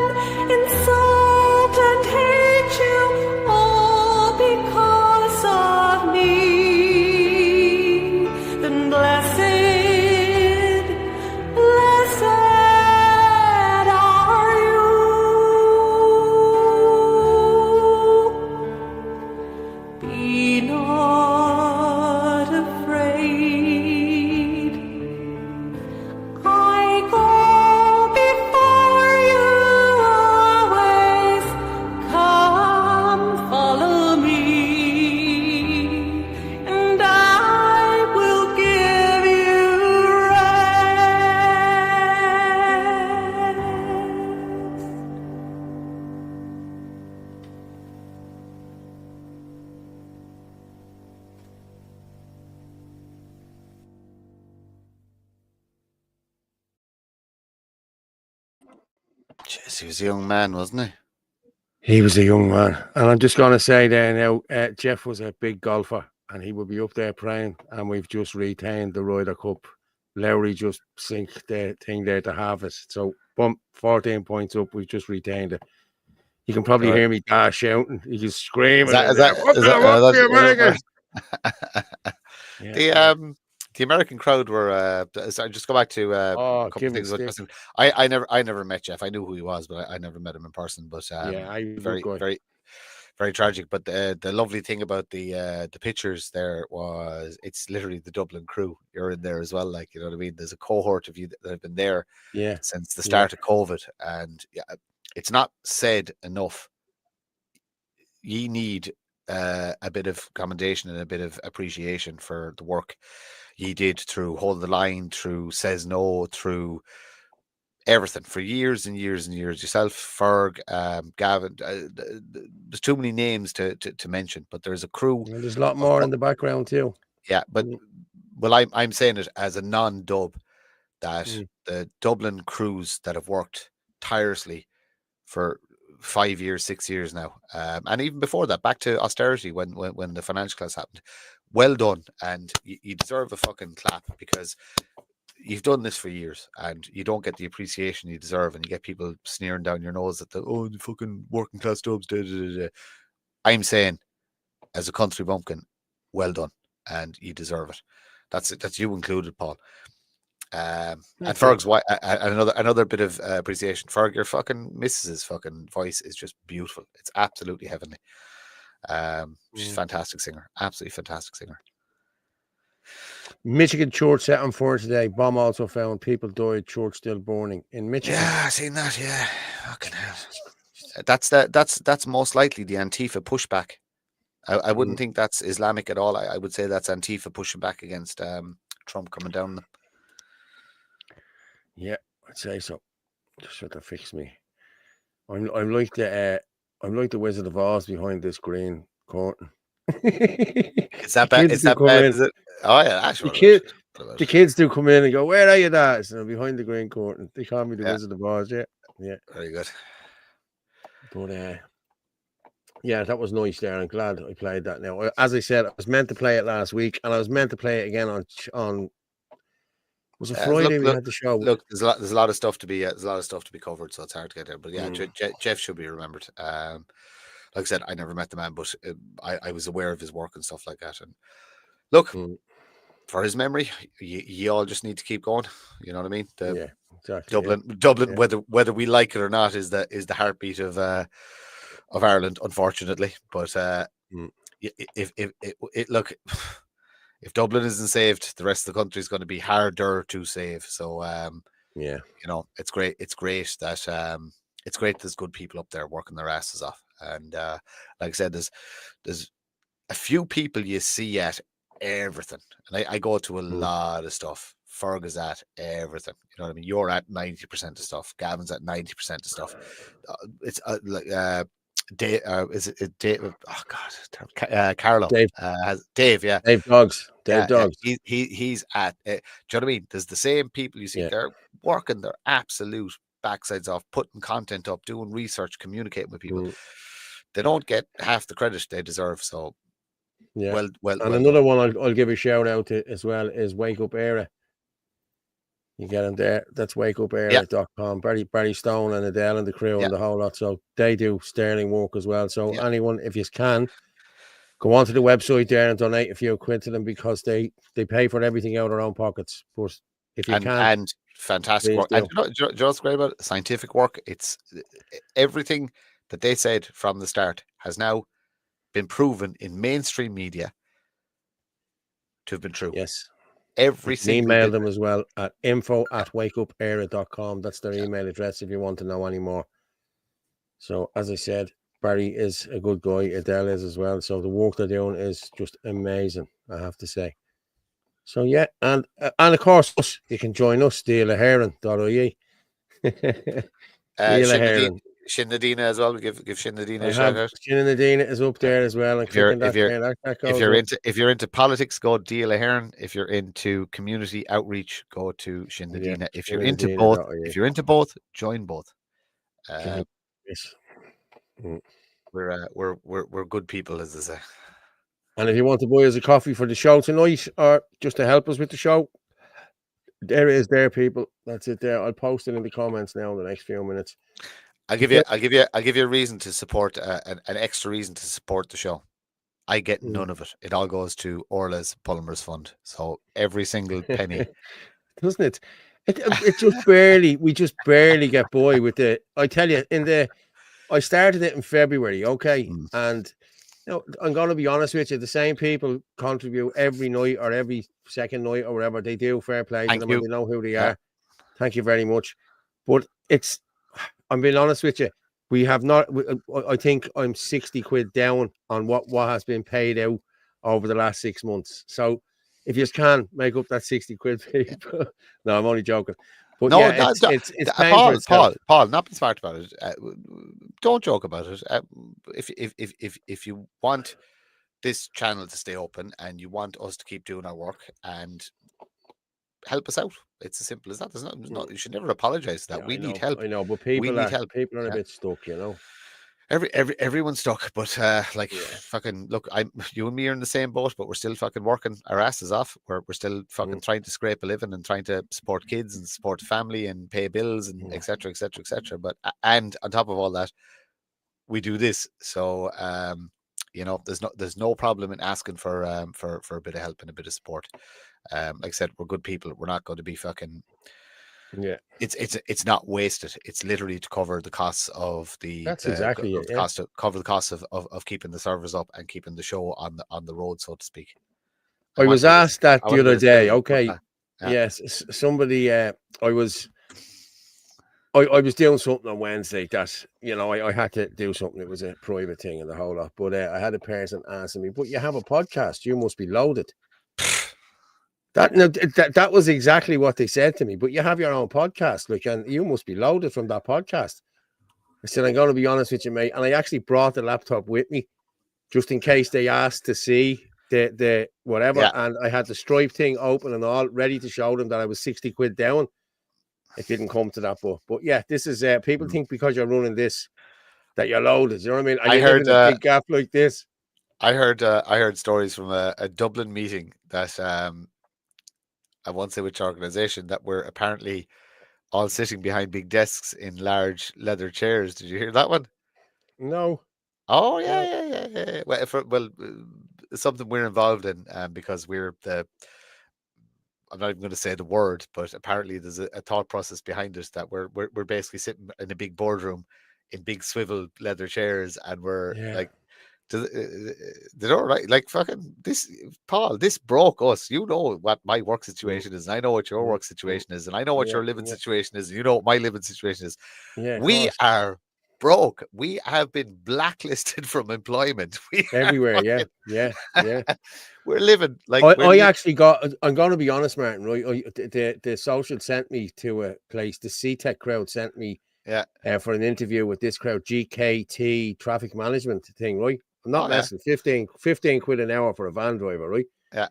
insult and hate you, all because of me, then blessed are you. Be not afraid. I go before you always. Come, follow me, and I will give you rest. Jeez, he was a young man, wasn't he? He was a young man. And I'm just going to say there now, Jeff was a big golfer and he would be up there playing. And we've just retained the Ryder Cup. Lowry just sink the thing there to have us. So, bump, 14 points up. We've just retained it. You can probably hear me shouting. He was screaming. The American crowd were. Sorry, just go back to a couple of things. I never met Jeff. I knew who he was, but I never met him in person. But very tragic. But the lovely thing about the pictures there was it's literally the Dublin crew. You're in there as well, like, you know what I mean. There's a cohort of you that have been there since the start of COVID, and it's not said enough. You need a bit of commendation and a bit of appreciation for the work you did through Hold the Line, through Says No, through everything for years and years and years. Yourself, Ferg, Gavin. There's too many names to mention, but there's a crew. And there's a lot more in the background too. Yeah, but well, I'm saying it as a non-dub that the Dublin crews that have worked tirelessly for 5 years, 6 years now, and even before that, back to austerity when the financial crisis happened. Well done, and you deserve a fucking clap, because you've done this for years and you don't get the appreciation you deserve, and you get people sneering down your nose at the fucking working class dubs. I'm saying, as a country bumpkin, well done, and you deserve it. That's you included, Paul. And Ferg's another bit of appreciation. Ferg, your fucking missus's fucking voice is just beautiful. It's absolutely heavenly. She's a fantastic singer, absolutely fantastic singer. Michigan church set on fire today. Bomb also found. People died. Church still burning in Michigan. Yeah, I seen that. Yeah, fucking hell. That's most likely the Antifa pushback. I wouldn't think that's Islamic at all. I would say that's Antifa pushing back against Trump coming down them. Yeah, I'd say so. Just have to fix me. I'm like the Wizard of Oz behind this green curtain. Is that bad? Is that bad? Is it? Oh yeah, actually. The kids do come in and go, "Where are you, Dad?" So I'm behind the green curtain. They call me the Wizard of Oz. Yeah. Very good. But yeah, that was nice there. I'm glad I played that. Now, as I said, I was meant to play it last week, and I was meant to play it again on. Was it Friday we had the show? Look, there's a lot of stuff to be covered, so it's hard to get there. But yeah, Jeff should be remembered. Like I said, I never met the man, but I was aware of his work and stuff like that. And look, for his memory, you all just need to keep going. You know what I mean? Yeah, exactly. Dublin, whether we like it or not, is the heartbeat of Ireland, unfortunately. But if Dublin isn't saved, the rest of the country is going to be harder to save. So you know, it's great. It's great that there's good people up there working their asses off. And like I said, there's a few people you see at everything, and I go to a lot of stuff. Ferg is at everything. You know what I mean? You're at 90% of stuff. Gavin's at 90% of stuff. It's Dave, is it Dave? Oh God, Carlo. Dave, yeah. Dave Dogs. Dogs. He's at. Do you know what I mean? There's the same people you see. They're working their absolute backsides off, putting content up, doing research, communicating with people. they don't get half the credit they deserve. So Yeah. well And well another done. one I'll give a shout out to as well is Wake Up Era. You get them there. That's wakeupera.com. Barry Stone and Adele and the crew and the whole lot. So they do sterling work as well. So anyone, if you can, go onto the website there and donate a few quid to them, because they pay for everything out of their own pockets. But if you can't, and fantastic work. And do you know what's great about it? Scientific work. It's everything that they said from the start has now been proven in mainstream media to have been true. Yes. Every you can single email bit. them as well at info@wakeupera.com. That's their email address if you want to know any more. So as I said, Barry is a good guy. Adele is as well. So the work they're doing is just amazing, I have to say. So yeah, and of course you can join us, dealaheron.ie. Shin as well. Give Shin a I shout have out. Shin is up there as well, and clicking that there. If you're into politics, go Deal Heron. If you're into community outreach, go to Shin If you're into both, join both. We're good people, as they say. And if you want to buy us a coffee for the show tonight, or just to help us with the show, there it is there, people. That's it there. I'll post it in the comments now in the next few minutes. I'll give you a reason to support an extra reason to support the show. I get none of it. It all goes to Orla's Polymer's Fund. So every single penny, doesn't it? It just we just barely get by with the. I tell you, I started it in February, okay, and I'm going to be honest with you. The same people contribute every night or every second night or whatever they do. Fair play to them, and they know who they are. Thank you very much. But I'm being honest with you. We have not. I think I'm 60 quid down on what has been paid out over the last 6 months. So if you can make up that 60 quid, people. No, I'm only joking. But no, it's paying for itself. Paul, not be smart about it. Don't joke about it. If you want this channel to stay open and you want us to keep doing our work and help us out, it's as simple as that. There's not. You should never apologize for that. We need help. I know, but people are a bit stuck, you know. Everyone's stuck, but fucking look, you and me are in the same boat, but we're still fucking working our asses off. We're still fucking trying to scrape a living and trying to support kids and support family and pay bills and etc. But and on top of all that, we do this. So there's no problem in asking for a bit of help and a bit of support. Like I said, we're good people. We're not going to be fucking. Yeah, it's not wasted. It's literally to cover the costs of cover the costs of keeping the servers up and keeping the show on the road, so to speak. I was asked that the other day. Okay, yes, somebody. I was doing something on Wednesday that I had to do something. It was a private thing and the whole lot. But I had a person asking me, "But you have a podcast? You must be loaded." That was exactly what they said to me. But you have your own podcast, and you must be loaded from that podcast. I said, I'm going to be honest with you, mate. And I actually brought the laptop with me just in case they asked to see the whatever. Yeah. And I had the Stripe thing open and all ready to show them that I was 60 quid down. It didn't come to that, but yeah, this is people think because you're running this that you're loaded. You know what I mean? And I heard a big gap like this. I heard stories from a Dublin meeting that I won't say which organization, that were apparently all sitting behind big desks in large leather chairs. Did you hear that one? No. Oh yeah. Well, something we're involved in because we're I'm not even going to say the word, but apparently there's a thought process behind it that we're basically sitting in a big boardroom in big swivel leather chairs, and we're like. They're all right. Like fucking this, Paul. This broke us. You know what my work situation is, and I know what your work situation is, and I know what your living situation is, and you know what my living situation is. Yeah, we are broke. We have been blacklisted from employment. Everywhere. Yeah. We're living like. I actually got. I'm going to be honest, Martin. Right, the social sent me to a place. The CTEC crowd sent me. Yeah. For an interview with this crowd, GKT traffic management thing, right? I'm not messing. 15 quid an hour for a van driver, right? Yeah.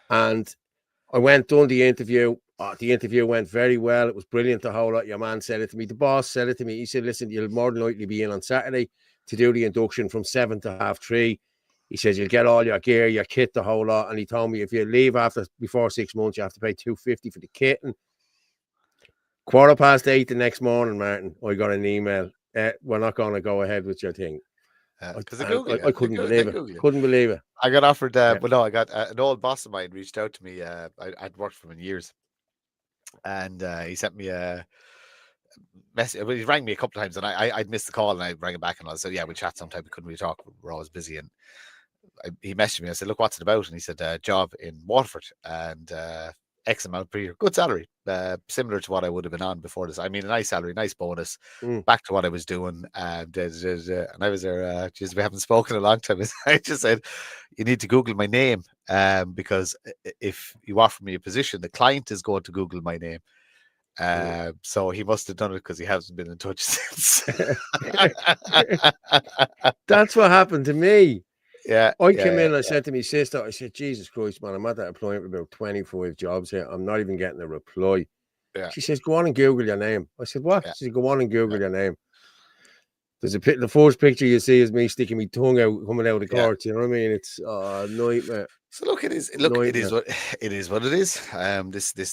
And I done the interview. The interview went very well. It was brilliant. The whole lot. Your man said it to me. The boss said it to me. He said, "Listen, you'll more than likely be in on Saturday. to do the induction from 7 to 3:30. He says you'll get all your gear, your kit, the whole lot. And he told me if you leave before 6 months, you have to pay $250 for the kit. And 8:15 the next morning, Martin, I got an email. We're not going to go ahead with your thing. Because I I couldn't believe it. Couldn't believe it. I got offered, but no, I got an old boss of mine reached out to me. I'd worked for him in years, and he sent me a message. He rang me a couple of times, and I'd missed the call, and I rang him back, and I said, "Yeah, we chat sometime. We couldn't really talk. We're always busy." And he messaged me. I said, "Look, what's it about?" And he said, "Job in Waterford, and X amount per year, good salary, similar to what I would have been on before this. I mean, a nice salary, nice bonus, back to what I was doing." And I was there. Geez, we haven't spoken in a long time. I just said, "You need to Google my name, because if you offer me a position, the client is going to Google my name." So he must have done it because he hasn't been in touch since. That's what happened to me. Yeah, I came in, I said to my sister, I said, "Jesus Christ, man, I'm at that applying for about 25 jobs here. I'm not even getting a reply." Yeah. She says, "Go on and Google your name." I said, "What?" Yeah. She said, "Go on and Google your name." There's the first picture you see is me sticking my tongue out, coming out of the court. You know what I mean? It's a nightmare. So look, it is. Look, it is what it is. What it is.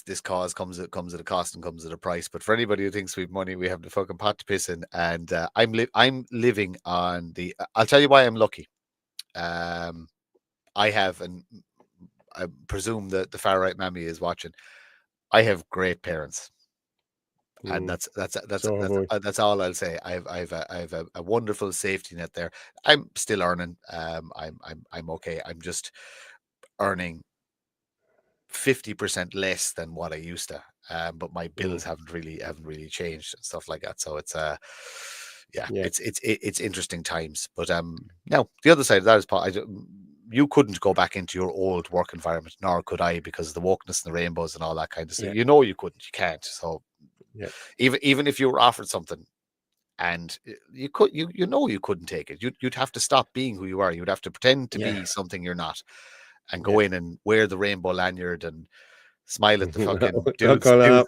This cause comes at a cost and comes at a price. But for anybody who thinks we've money, we have the fucking pot to piss in. And I'm living on the. I'll tell you why I'm lucky. I have, and I presume that the far right mammy is watching. I have great parents, and that's all I'll say. I've a wonderful safety net there. I'm still earning. I'm okay. I'm just earning 50% less than what I used to. But my bills haven't really changed and stuff like that. So it's it's interesting times. But now the other side of that is you couldn't go back into your old work environment, nor could I, because of the wokeness and the rainbows and all that kind of stuff. You know, you couldn't, you can't. So even if you were offered something and you couldn't take it, you'd have to stop being who you are. You'd have to pretend to be something you're not, and go in and wear the rainbow lanyard and smile at the fucking dudes.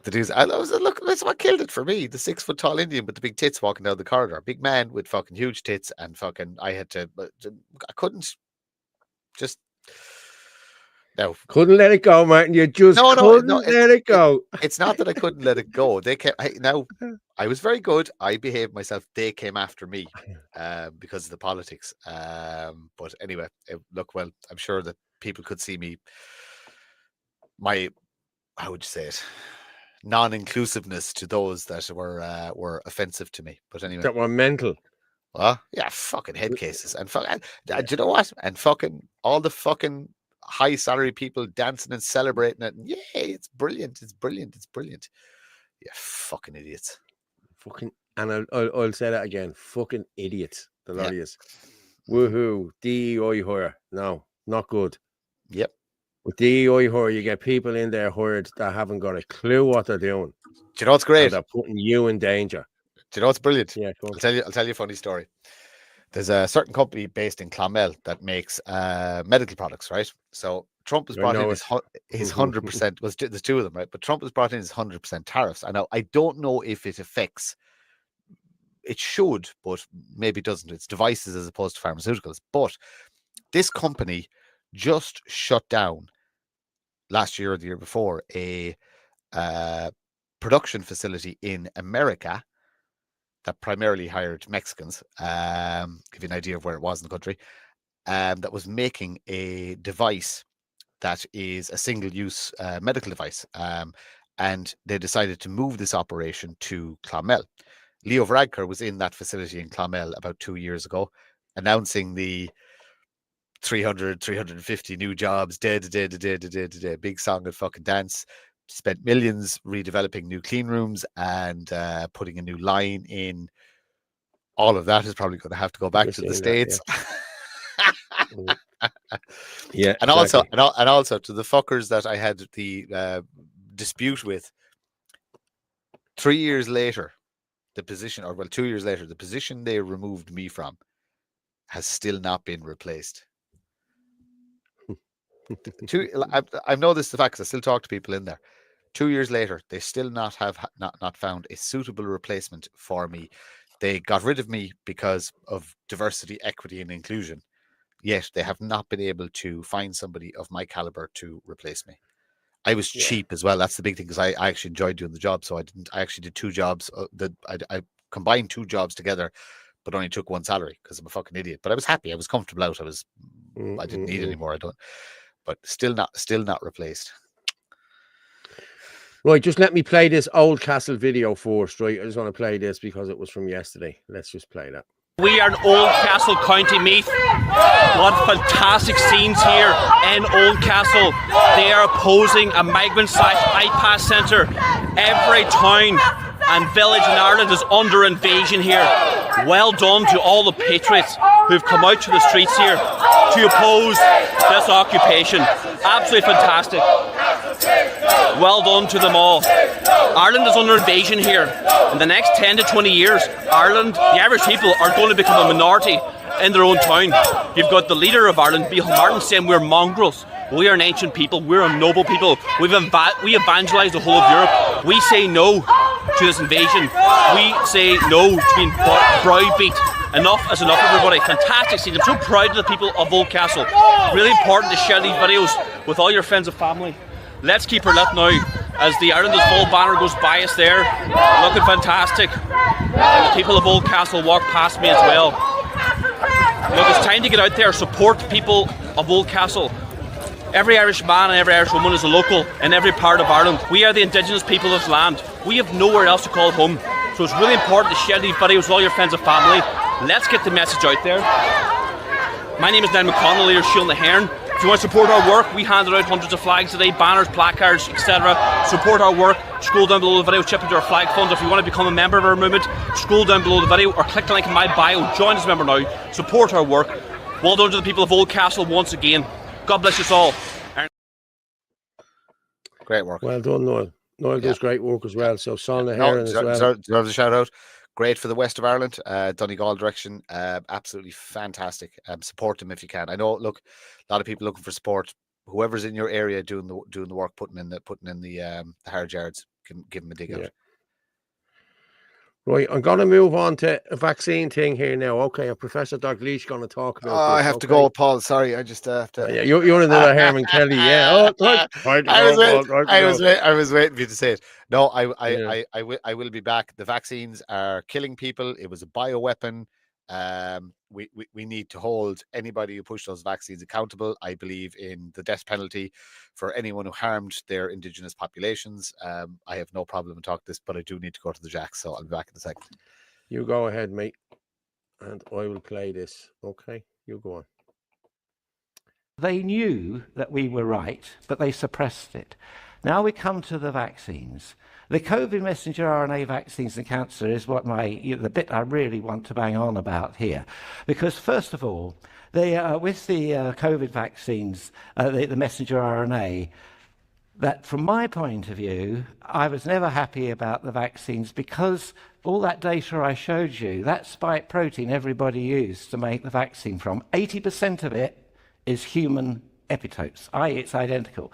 The dudes. Look, that's what killed it for me. The 6 foot tall Indian with the big tits walking down the corridor, big man with fucking huge tits, and fucking I couldn't just. No, couldn't let it go, Martin. You just couldn't let it go. It's not that I couldn't let it go. They kept. I was very good. I behaved myself. They came after me, because of the politics. But anyway, look. Well, I'm sure that people could see me. How would you say it? Non-inclusiveness to those that were offensive to me. But anyway, that were mental. Well, yeah, fucking head cases, and do you know what? And fucking all the fucking high salary people dancing and celebrating it. And yeah, it's brilliant. It's brilliant. It's brilliant. Yeah, fucking idiots. Fucking, and I'll say that again. Fucking idiots. The lot of yous. Woohoo. DEI hire. No, not good. Yep. With DEI hire, you get people in there hired that haven't got a clue what they're doing. Do you know what's great? And they're putting you in danger. Do you know what's brilliant? Yeah, I'll tell you a funny story. There's a certain company based in Clonmel that makes medical products, right? So Trump has brought in his 100%. Was there's two of them, right? But Trump has brought in his 100% tariffs. I know. I don't know if it affects. It should, but maybe it doesn't. It's devices as opposed to pharmaceuticals. But this company just shut down last year or the year before a production facility in America that primarily hired Mexicans. Give you an idea of where it was in the country. That was making a device that is a single-use medical device. And they decided to move this operation to Clonmel. Leo Varadkar was in that facility in Clonmel about 2 years ago, announcing the 350 new jobs, big song and fucking dance. Spent millions redeveloping new clean rooms and putting a new line in. All of that is probably going to have to go back to the States. Yeah, and exactly. also to the fuckers that I had the dispute with. 3 years later, the position, 2 years later, the position they removed me from has still not been replaced. I know this is the fact because I still talk to people in there. 2 years later, they still not found a suitable replacement for me. They got rid of me because of diversity, equity, and inclusion. Yet they have not been able to find somebody of my caliber to replace me. I was cheap as well. That's the big thing, because I actually enjoyed doing the job. So I actually did 2 jobs. I combined 2 jobs together, but only took 1 salary because I'm a fucking idiot. But I was happy. I was comfortable out. I didn't need any more. But still not replaced. Right, just let me play this Oldcastle video first, right? I just want to play this because it was from yesterday. Let's just play that. We are in Oldcastle, County Meath. What fantastic scenes here in Oldcastle. They are opposing a migrant/bypass centre. Every town and village in Ireland is under invasion here. Well done to all the patriots who've come out to the streets here to oppose this occupation. Absolutely fantastic. Well done to them all. Ireland is under invasion here. In the next 10 to 20 years, Ireland, the Irish people, are going to become a minority in their own town. You've got the leader of Ireland, Micheál Martin, saying we're mongrels. We are an ancient people. We're a noble people. We evangelise the whole of Europe. We say no to this invasion. We say no to being browbeat. Enough is enough, everybody. Fantastic scene. I'm so proud of the people of Oldcastle. Really important to share these videos with all your friends and family. Let's keep her lit now as the Ireland is Full banner goes by us there. Looking fantastic. And the people of Oldcastle walk past me as well. Look, it's time to get out there, support the people of Oldcastle. Every Irish man and every Irish woman is a local in every part of Ireland. We are the indigenous people of this land. We have nowhere else to call home. So it's really important to share these videos with all your friends and family. Let's get the message out there. My name is Niall McConnell, leader Shield the Hearn. If you want to support our work, we handed out hundreds of flags today, banners, placards, etc. Support our work. Scroll down below the video, chip into our flag fund. If you want to become a member of our movement, scroll down below the video or click the link in my bio. Join as a member now. Support our work. Well done to the people of Oldcastle once again. God bless us all. Great work. Well done, Noel. Noel does great work as well. So Son the Heron as well. Deserves a shout out. Great for the west of Ireland, Donegal direction. Absolutely fantastic. Support them if you can. I know. Look, a lot of people looking for support. Whoever's in your area doing the work, putting in the hard yards, give them a dig out. Right, I'm going to move on to a vaccine thing here now. Okay, Professor Dalgleish going to talk about this. I have to go, Paul. Sorry, I just have to. Yeah, you're another Herman Kelly. Yeah. I was waiting for you to say it. No, I will be back. The vaccines are killing people. It was a bioweapon. We need to hold anybody who pushed those vaccines accountable. I believe in the death penalty for anyone who harmed their indigenous populations. I have no problem in talking this, but I do need to go to the jacks, so I'll be back in a second. You go ahead, mate, and I will play this. Okay, you go on. They knew that we were right, but they suppressed it. Now we come to the vaccines. The COVID messenger RNA vaccines and cancer is what the bit I really want to bang on about here. Because first of all, with the COVID vaccines, the messenger RNA, that from my point of view, I was never happy about the vaccines because all that data I showed you, that spike protein everybody used to make the vaccine from, 80% of it is human epitopes, i.e. it's identical.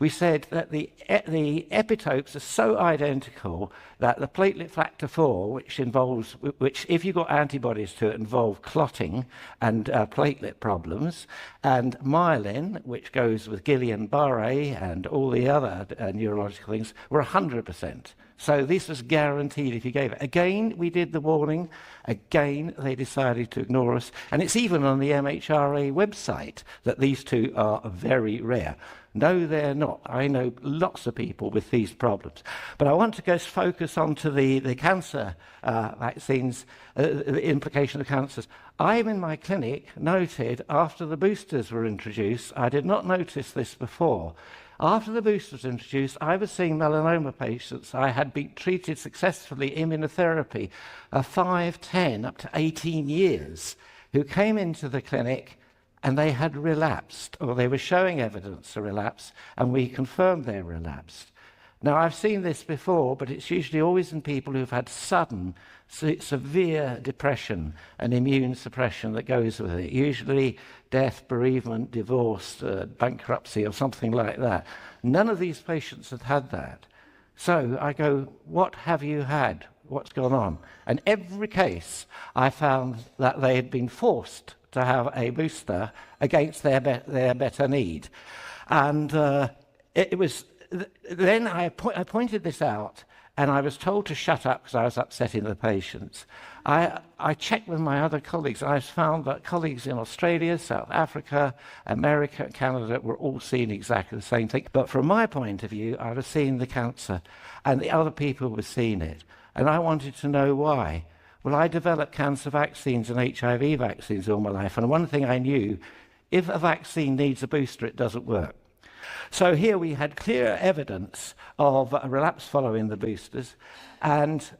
We said that the epitopes are so identical that the platelet factor 4, which if you got antibodies to it, involve clotting and platelet problems, and myelin, which goes with Guillain-Barré and all the other neurological things, were 100%. So this was guaranteed if you gave it. Again, we did the warning. Again, they decided to ignore us. And it's even on the MHRA website that these two are very rare. No, they're not. I know lots of people with these problems. But I want to go focus on to the cancer vaccines, the implication of cancers. I, in my clinic, noted after the boosters were introduced, I did not notice this before, after the boosters were introduced, I was seeing melanoma patients. I had been treated successfully immunotherapy 5, 10, up to 18 years, who came into the clinic and they had relapsed, or they were showing evidence of relapse, and we confirmed they relapsed. Now, I've seen this before, but it's usually always in people who've had sudden, severe depression and immune suppression that goes with it. Usually death, bereavement, divorce, bankruptcy, or something like that. None of these patients had had that. So I go, what have you had? what's gone on. And every case, I found that they had been forced to have a booster against their better need. And it was then I pointed this out, and I was told to shut up because I was upsetting the patients. I checked with my other colleagues, and I found that colleagues in Australia, South Africa, America, Canada were all seeing exactly the same thing. But from my point of view, I was seeing the cancer, and the other people were seeing it. And I wanted to know why. Well, I developed cancer vaccines and HIV vaccines all my life, and one thing I knew, if a vaccine needs a booster, it doesn't work. So here we had clear evidence of a relapse following the boosters, and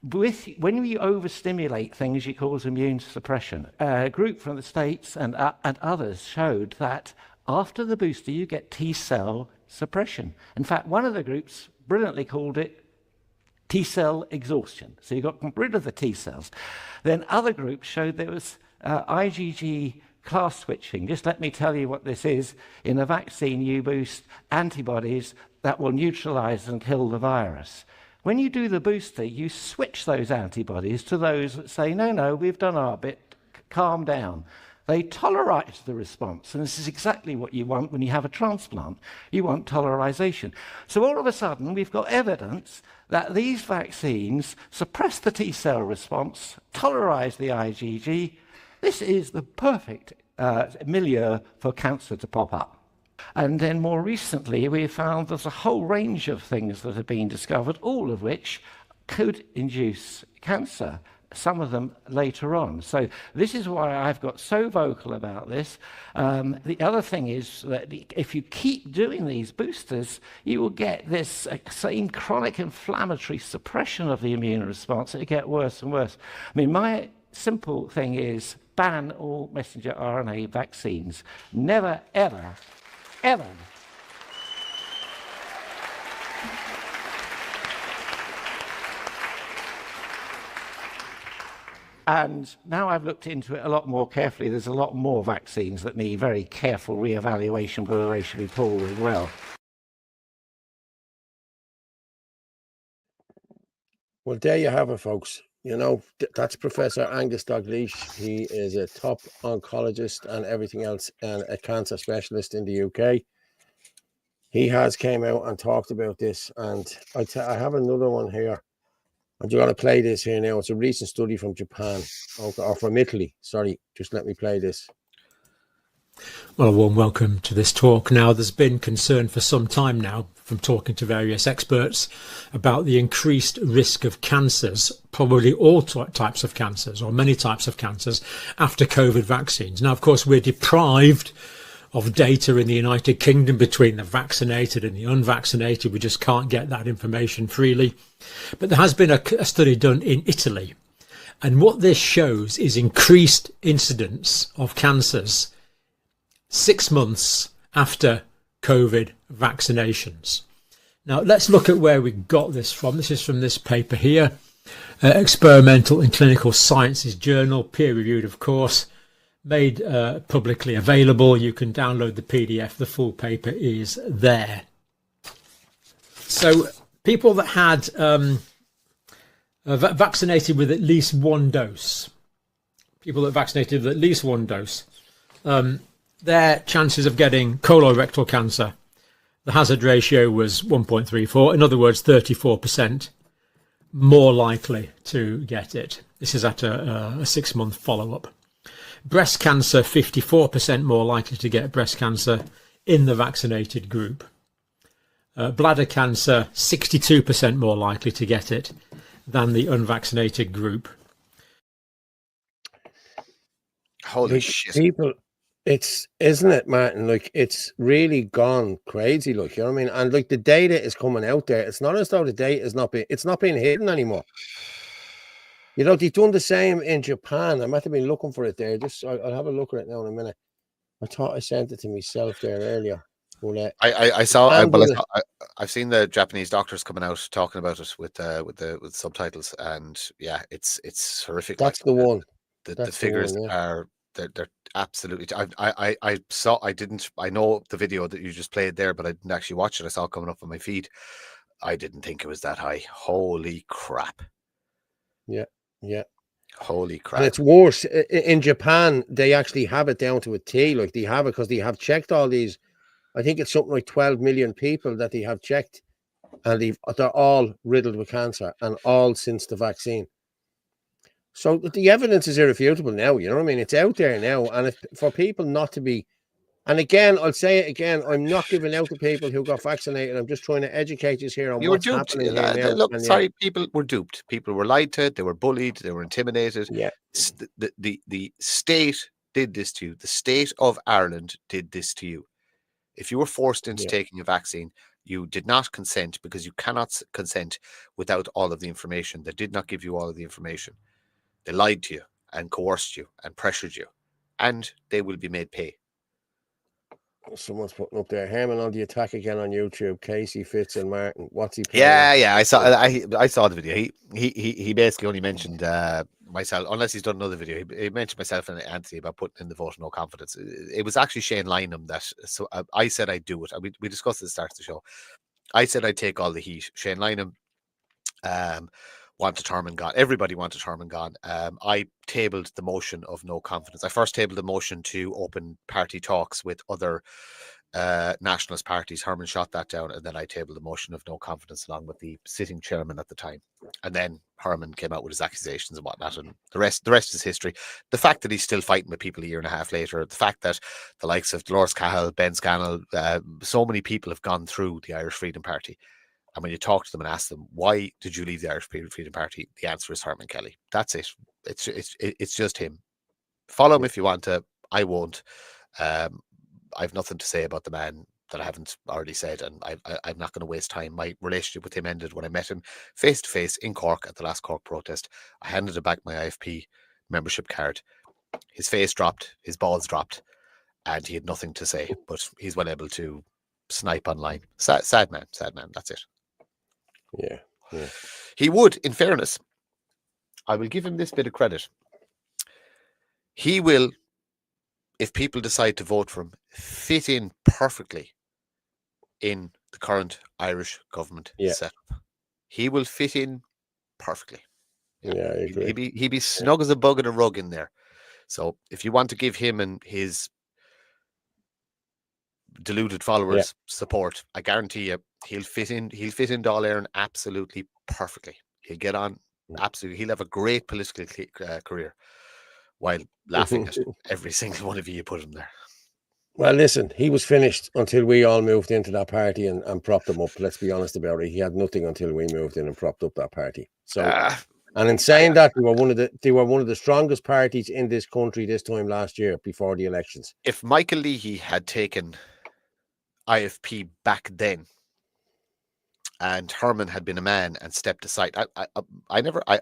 when we overstimulate things, it causes immune suppression. A group from the States and others showed that after the booster, you get T-cell suppression. In fact, one of the groups brilliantly called it T-cell exhaustion. So you got rid of the T-cells. Then other groups showed there was IgG class switching. Just let me tell you what this is. In a vaccine, you boost antibodies that will neutralize and kill the virus. When you do the booster, you switch those antibodies to those that say, no, no, we've done our bit, calm down. They tolerate the response, and this is exactly what you want when you have a transplant. You want tolerization. So all of a sudden, we've got evidence that these vaccines suppress the T-cell response, tolerize the IgG. This is the perfect milieu for cancer to pop up. And then more recently, we found there's a whole range of things that have been discovered, all of which could induce cancer, some of them later on. So this is why I've got so vocal about this. The other thing is that if you keep doing these boosters, you will get this same chronic inflammatory suppression of the immune response. It'll get worse and worse. I mean, my simple thing is ban all messenger RNA vaccines. Never, ever, ever. And now I've looked into it a lot more carefully. There's a lot more vaccines that need very careful re-evaluation, but they should be pulled as well. Well, there you have it, folks. You know, that's Professor Angus Dalgleish. He is a top oncologist and everything else, and a cancer specialist in the UK. He has came out and talked about this, and I have another one here. I'm going to play this here now. It's a recent study from Japan, or from Italy. Sorry, just let me play this. Well, a warm welcome to this talk. Now, there's been concern for some time now from talking to various experts about the increased risk of cancers, probably all types of cancers or many types of cancers after COVID vaccines. Now, of course, we're deprived of data in the United Kingdom between the vaccinated and the unvaccinated. We just can't get that information freely. But there has been a study done in Italy. And what this shows is increased incidence of cancers 6 months after COVID vaccinations. Now, let's look at where we got this from. This is from this paper here, Experimental and Clinical Sciences Journal, peer-reviewed, of course, made publicly available. You can download the PDF. The full paper is there. So people that had vaccinated with at least one dose, their chances of getting colorectal cancer, the hazard ratio was 1.34. In other words, 34% more likely to get it. This is at a 6-month follow-up. Breast cancer, 54% more likely to get breast cancer in the vaccinated group. Bladder cancer, 62% more likely to get it than the unvaccinated group. Holy shit. People, isn't it, Martin? Like, it's really gone crazy, like, you know what I mean? And like, the data is coming out there. It's not as though the data is not being hidden anymore. You know, they've done the same in Japan. I might have been looking for it there. I'll have a look at it now in a minute. I thought I sent it to myself there earlier. But, I've seen the Japanese doctors coming out talking about it with subtitles, and yeah, it's horrific. That's the one. The figures are they're absolutely. I know the video that you just played there, but I didn't actually watch it. I saw it coming up on my feed. I didn't think it was that high. Holy crap! Yeah. Holy And crap. it's worse. In Japan, they actually have it down to a T. Like, they have it because they have checked all these. I think it's something like 12 million people that they have checked, and they're all riddled with cancer, and all since the vaccine. So the evidence is irrefutable now. You know what I mean? It's out there now, and if, for people not to be. And again, I'll say it again. I'm not giving out to people who got vaccinated. I'm just trying to educate you here on You were what's duped. happening here now. Look, And sorry, people were duped. People were lied to. They were bullied. They were intimidated. yeah, The state did this to you. The state of Ireland did this to you. If you were forced into yeah. taking a vaccine, you did not consent, because you cannot consent without all of the information. They did not give you all of the information. They lied to you and coerced you and pressured you, and they will be made pay. Someone's putting up there. Herman on the attack again on YouTube. Casey, Fitz, and Martin. What's he playing? Yeah. I saw the video. He basically only mentioned myself, unless he's done another video. He mentioned myself and Anthony about putting in the vote of no confidence. It was actually Shane Lynham that. So I said I'd do it. We discussed at the start of the show. I said I'd take all the heat. Shane Lynham wanted Herman gone. Everybody wanted Herman gone. I tabled the motion of no confidence. I first tabled the motion to open party talks with other nationalist parties. Herman shot that down, and then I tabled the motion of no confidence along with the sitting chairman at the time. And then Herman came out with his accusations and whatnot, and the rest is history. The fact that he's still fighting with people a year and a half later, the fact that the likes of Dolores Cahill, Ben Scannell, so many people have gone through the Irish Freedom Party. And when you talk to them and ask them, why did you leave the Irish Freedom Party? The answer is Herman Kelly. That's it. It's just him. Follow him if you want to. I won't. I've nothing to say about the man that I haven't already said, and I'm not going to waste time. My relationship with him ended when I met him face to face in Cork at the last Cork protest. I handed him back my IFP membership card. His face dropped, his balls dropped, and he had nothing to say. But he's well able to snipe online. Sad man. That's it. Yeah. He would, in fairness, I will give him this bit of credit. He will, if people decide to vote for him, fit in perfectly in the current Irish government setup. He will fit in perfectly. Yeah, I agree. He'd be snug as a bug in a rug in there. So if you want to give him and his deluded followers support, I guarantee you he'll fit in Dáil Éireann absolutely perfectly. He'll get on absolutely. He'll have a great political career while laughing at every single one of you put him there. Well, listen, he was finished until we all moved into that party and propped him up. Let's be honest about it. He had nothing until we moved in and propped up that party. So, and in saying that, they were one of the strongest parties in this country this time last year before the elections. If Michael Leahy had taken IFP back then, and Herman had been a man and stepped aside,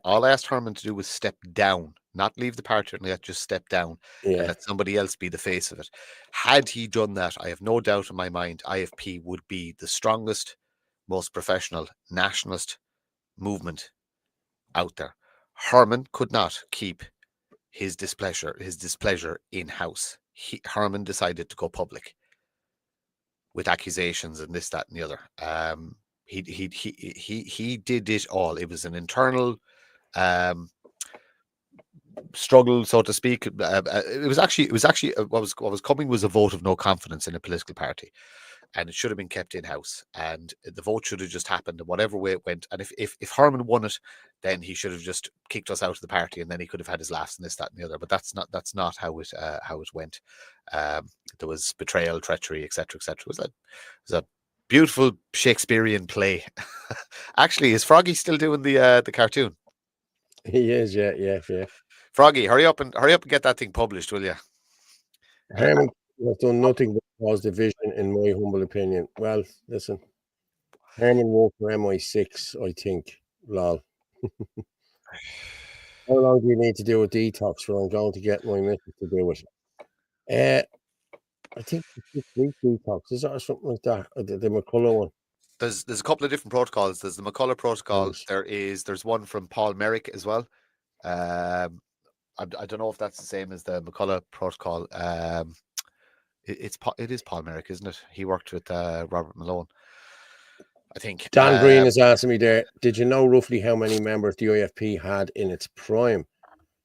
all I asked Herman to do was step down, not leave the party, just step down and let somebody else be the face of it. Had he done that, I have no doubt in my mind, IFP would be the strongest, most professional nationalist movement out there. Herman could not keep his displeasure in house. Herman decided to go public with accusations and this, that, and the other. He did it all. It was an internal struggle, so to speak. It was actually what was coming was a vote of no confidence in a political party, and it should have been kept in house. And the vote should have just happened, and whatever way it went. And if Herman won it, then he should have just kicked us out of the party, and then he could have had his laughs and this, that, and the other. But that's not how it went. There was betrayal, treachery, etc., etc. It was a beautiful Shakespearean play. Actually, is Froggy still doing the cartoon? He is, yeah. Froggy, hurry up and get that thing published, will you? Herman has done nothing but cause division, in my humble opinion. Well, listen, Herman worked for MI6, I think. Lol. How long do you need to do a detox for? I'm going to get my missus to do it. I think 6 week detox, is that or something like that? The McCullough one. There's a couple of different protocols. There's the McCullough protocol. Right. There's one from Paul Merrick as well. I don't know if that's the same as the McCullough protocol. It is Paul Merrick, isn't it? He worked with Robert Malone. I think. Dan Green is asking me there, did you know roughly how many members the IFP had in its prime?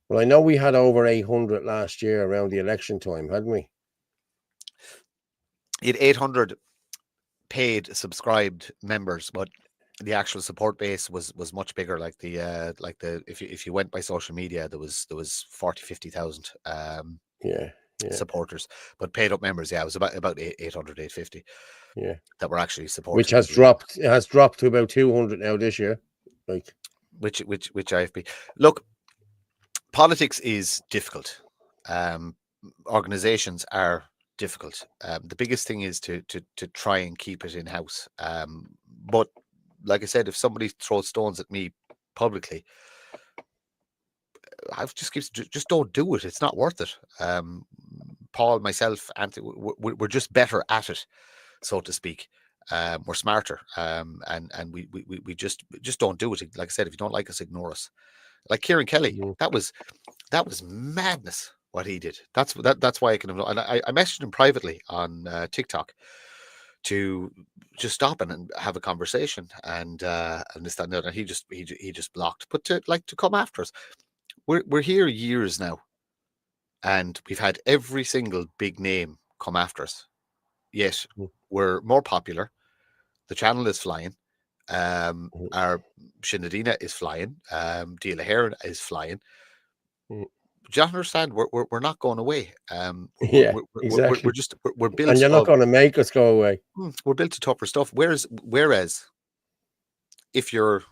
Well, I know we had over 800 last year around the election time, hadn't we? It 800 paid subscribed members, but the actual support base was much bigger. Like the if you went by social media, there was 40-50,000 Yeah. supporters, but paid up members, it was about 800, 850. Yeah, that were actually supporting. Which has dropped. It has dropped to about 200 now this year. Like which IFP. Look, politics is difficult. Organizations are difficult. The biggest thing is to try and keep it in house. But like I said, if somebody throws stones at me publicly, I've just don't do it. It's not worth it. Paul, myself, Anthony, we're just better at it, so to speak. We're smarter, and we just don't do it. Like I said, if you don't like us, ignore us. Like Kieran Kelly, that was madness what he did. That's why I can have. And I messaged him privately on TikTok to just stop and have a conversation, and this, that, and the other. He just blocked. But to come after us, we're here years now, and we've had every single big name come after us. Yet we're more popular. The channel is flying. Our Shinadina is flying. Díla Heron is flying. Do you understand? We're not going away. Exactly. We're built. And you're not going to make us go away. We're built to tougher stuff. Whereas, if you're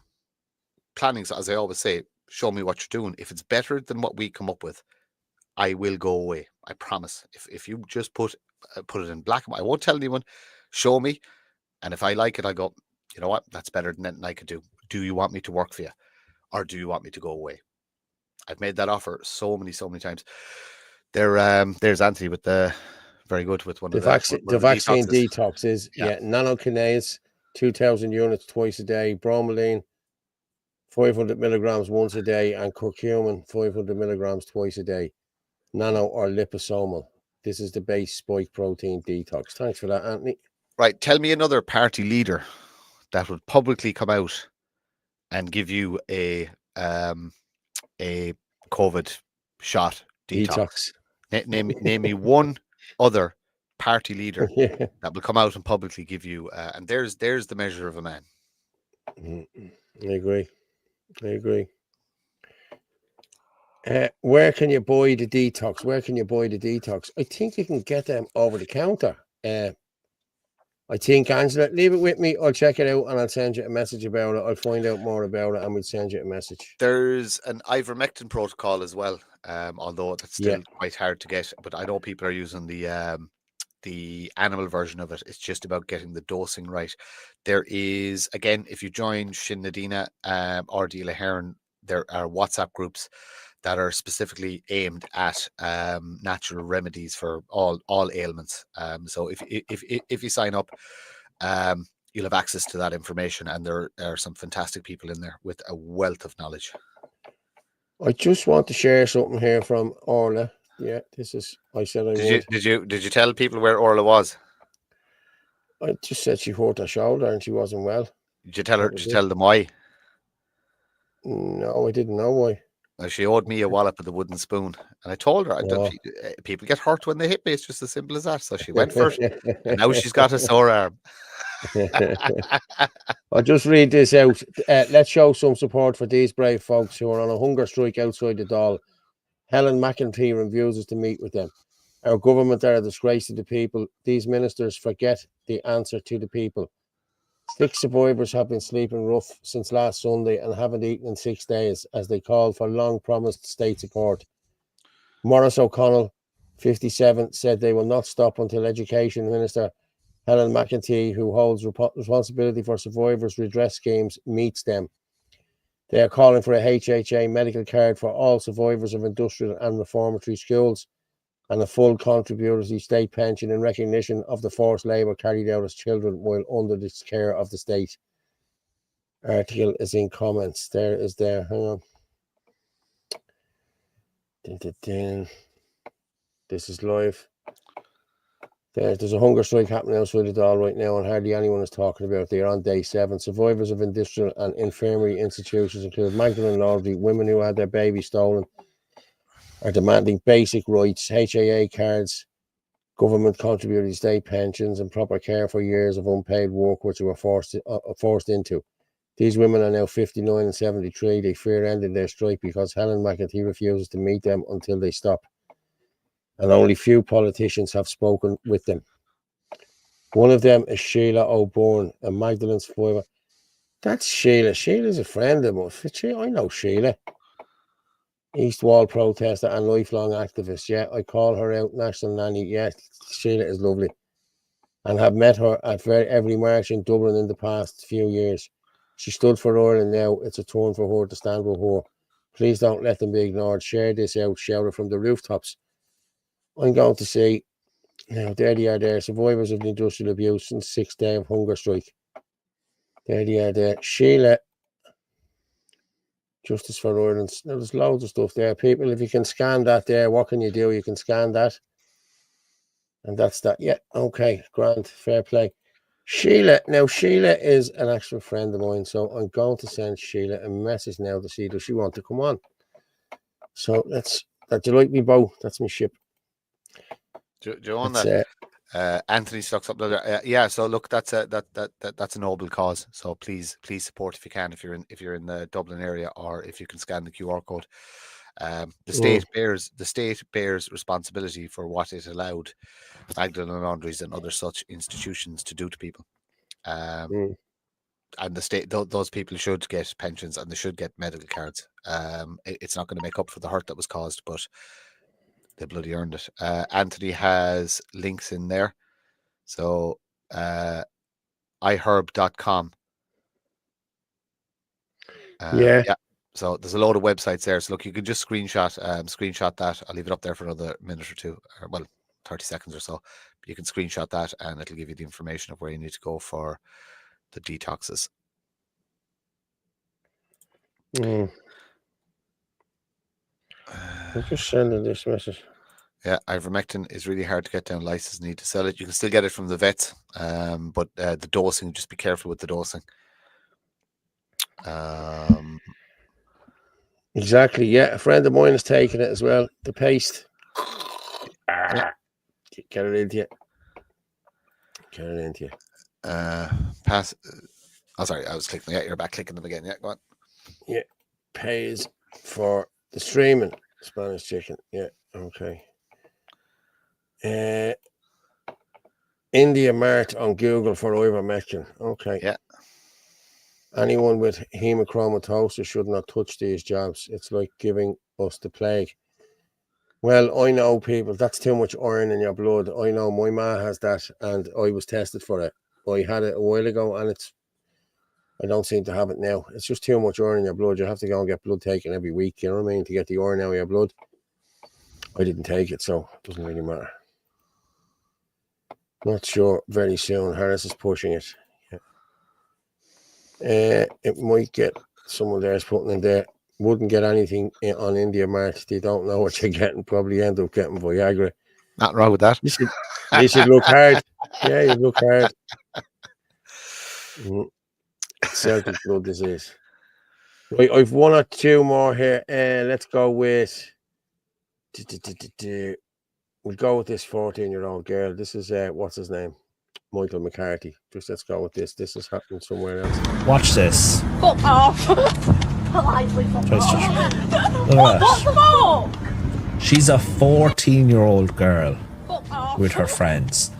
planning, as I always say, show me what you're doing. If it's better than what we come up with, I will go away. I promise. If you just put it in black and white, I won't tell anyone. Show me, and if I like it, I go. You know what? That's better than anything I could do. Do you want me to work for you, or do you want me to go away? I've made that offer so many times. There's Anthony with the very good with one of the vaccine detoxes. detoxes. Yeah, nanokinase, 2,000 units twice a day, bromelain, 500 milligrams once a day, and curcumin, 500 milligrams twice a day. Nano or liposomal. This is the base spike protein detox. Thanks for that, Anthony. Right, tell me another party leader that would publicly come out and give you a COVID shot detox. Name me one other party leader that will come out and publicly give you. And there's the measure of a man. I agree. Where can you buy the detox? I think you can get them over the counter. I think, Angela, leave it with me. I'll check it out and I'll send you a message about it. I'll find out more about it and we'll send you a message. There's an ivermectin protocol as well, although that's still quite hard to get. But I know people are using the animal version of it. It's just about getting the dosing right. There is, again, if you join Shinadina or Díla Heron, there are WhatsApp groups that are specifically aimed at natural remedies for all ailments. So if you sign up, you'll have access to that information, and there are some fantastic people in there with a wealth of knowledge. I just want to share something here from Orla. Yeah, this is. I said I would. Did you tell people where Orla was? I just said she hurt her shoulder and she wasn't well. Did you tell her? Did you tell them why? No, I didn't know why. Well, she owed me a wallop with a wooden spoon, and I told her people get hurt when they hit me. It's just as simple as that. So she went for it, and now she's got a sore arm. I'll just read this out. Let's show some support for these brave folks who are on a hunger strike outside the Dáil. Helen McEntee refuses to meet with them. Our government are a disgrace to the people. These ministers forget the answer to the people. 6 survivors have been sleeping rough since last Sunday and haven't eaten in 6 days as they call for long-promised state support. Maurice O'Connell, 57, said they will not stop until Education Minister Helen McEntee, who holds responsibility for survivors' redress schemes, meets them. They are calling for a HHA medical card for all survivors of industrial and reformatory schools and a full contributory state pension in recognition of the forced labour carried out as children while under the care of the state. Article is in comments. Hang on. This is live. There's a hunger strike happening outside the Dáil right now, and hardly anyone is talking about it. They're on day 7. Survivors of industrial and infirmary institutions include Magdalene Laundry, women who had their babies stolen, are demanding basic rights, HAA cards, government contributed state pensions, and proper care for years of unpaid work which they were forced into. These women are now 59 and 73. They fear ending their strike because Helen McEntee refuses to meet them until they stop. And only few politicians have spoken with them. One of them is Sheila O'Byrne, a Magdalene's survivor. That's Sheila. Sheila's a friend of mine. I know Sheila. East Wall protester and lifelong activist. Yeah, I call her out, national nanny. Yeah, Sheila is lovely. And have met her at every march in Dublin in the past few years. She stood for Ireland now. It's a turn for her to stand with her. Please don't let them be ignored. Share this out. Shout it from the rooftops. I'm going to say, now, there they are there. Survivors of the industrial abuse and 6th day of hunger strike. There they are there. Sheila, Justice for Ireland. Now, there's loads of stuff there. People, if you can scan that there, what can you do? You can scan that. And that's that. Yeah, okay, grand, fair play. Sheila, now Sheila is an actual friend of mine, so I'm going to send Sheila a message now to see does she want to come on. So do you like me, Bo? That's my ship. Do you want that? Anthony stocks up there. Yeah, so look, that's a noble cause. So please support if you can, if you're in the Dublin area, or if you can scan the QR code. The state bears responsibility for what it allowed Magdalene Laundries and other such institutions to do to people. And the state, those people should get pensions and they should get medical cards. It's not going to make up for the hurt that was caused, but they bloody earned it. Anthony has links in there. So iherb.com. Yeah. So there's a load of websites there. So look, you can just screenshot that. I'll leave it up there for another minute or two, or 30 seconds or so. But you can screenshot that and it'll give you the information of where you need to go for the detoxes. I'm just sending this message. Yeah, ivermectin is really hard to get down. Lysis need to sell it. You can still get it from the vets, but the dosing, just be careful with the dosing. Exactly, yeah. A friend of mine is taking it as well. The paste. Get it into you. Get it into you. Pass. Oh, sorry, I was clicking. Yeah, you're back clicking them again. Yeah, go on. Yeah, pays for the streaming Spanish chicken. Yeah, okay. India Mart on Google for ivermectin. Okay. Yeah. Anyone with hemochromatosis should not touch these jobs. It's like giving us the plague. Well, I know people, that's too much iron in your blood. I know my ma has that and I was tested for it. I had it a while ago and I don't seem to have it now. It's just too much iron in your blood. You have to go and get blood taken every week, you know what I mean, to get the iron out of your blood. I didn't take it, so it doesn't really matter. Not sure. Very soon. Harris is pushing it. Yeah. It might get someone there's putting in there. Wouldn't get anything on India Mart. They don't know what you're getting. Probably end up getting Viagra. Nothing wrong with that. You should look hard. Yeah, you look hard. Celtic blood disease. Right, I've one or two more here. Let's go with. We'll go with this 14-year-old girl. This is what's his name? Michael McCarthy. Just let's go with this. This is happening somewhere else. Watch this. Fuck off. Look at that. She's a 14-year-old girl with her friends.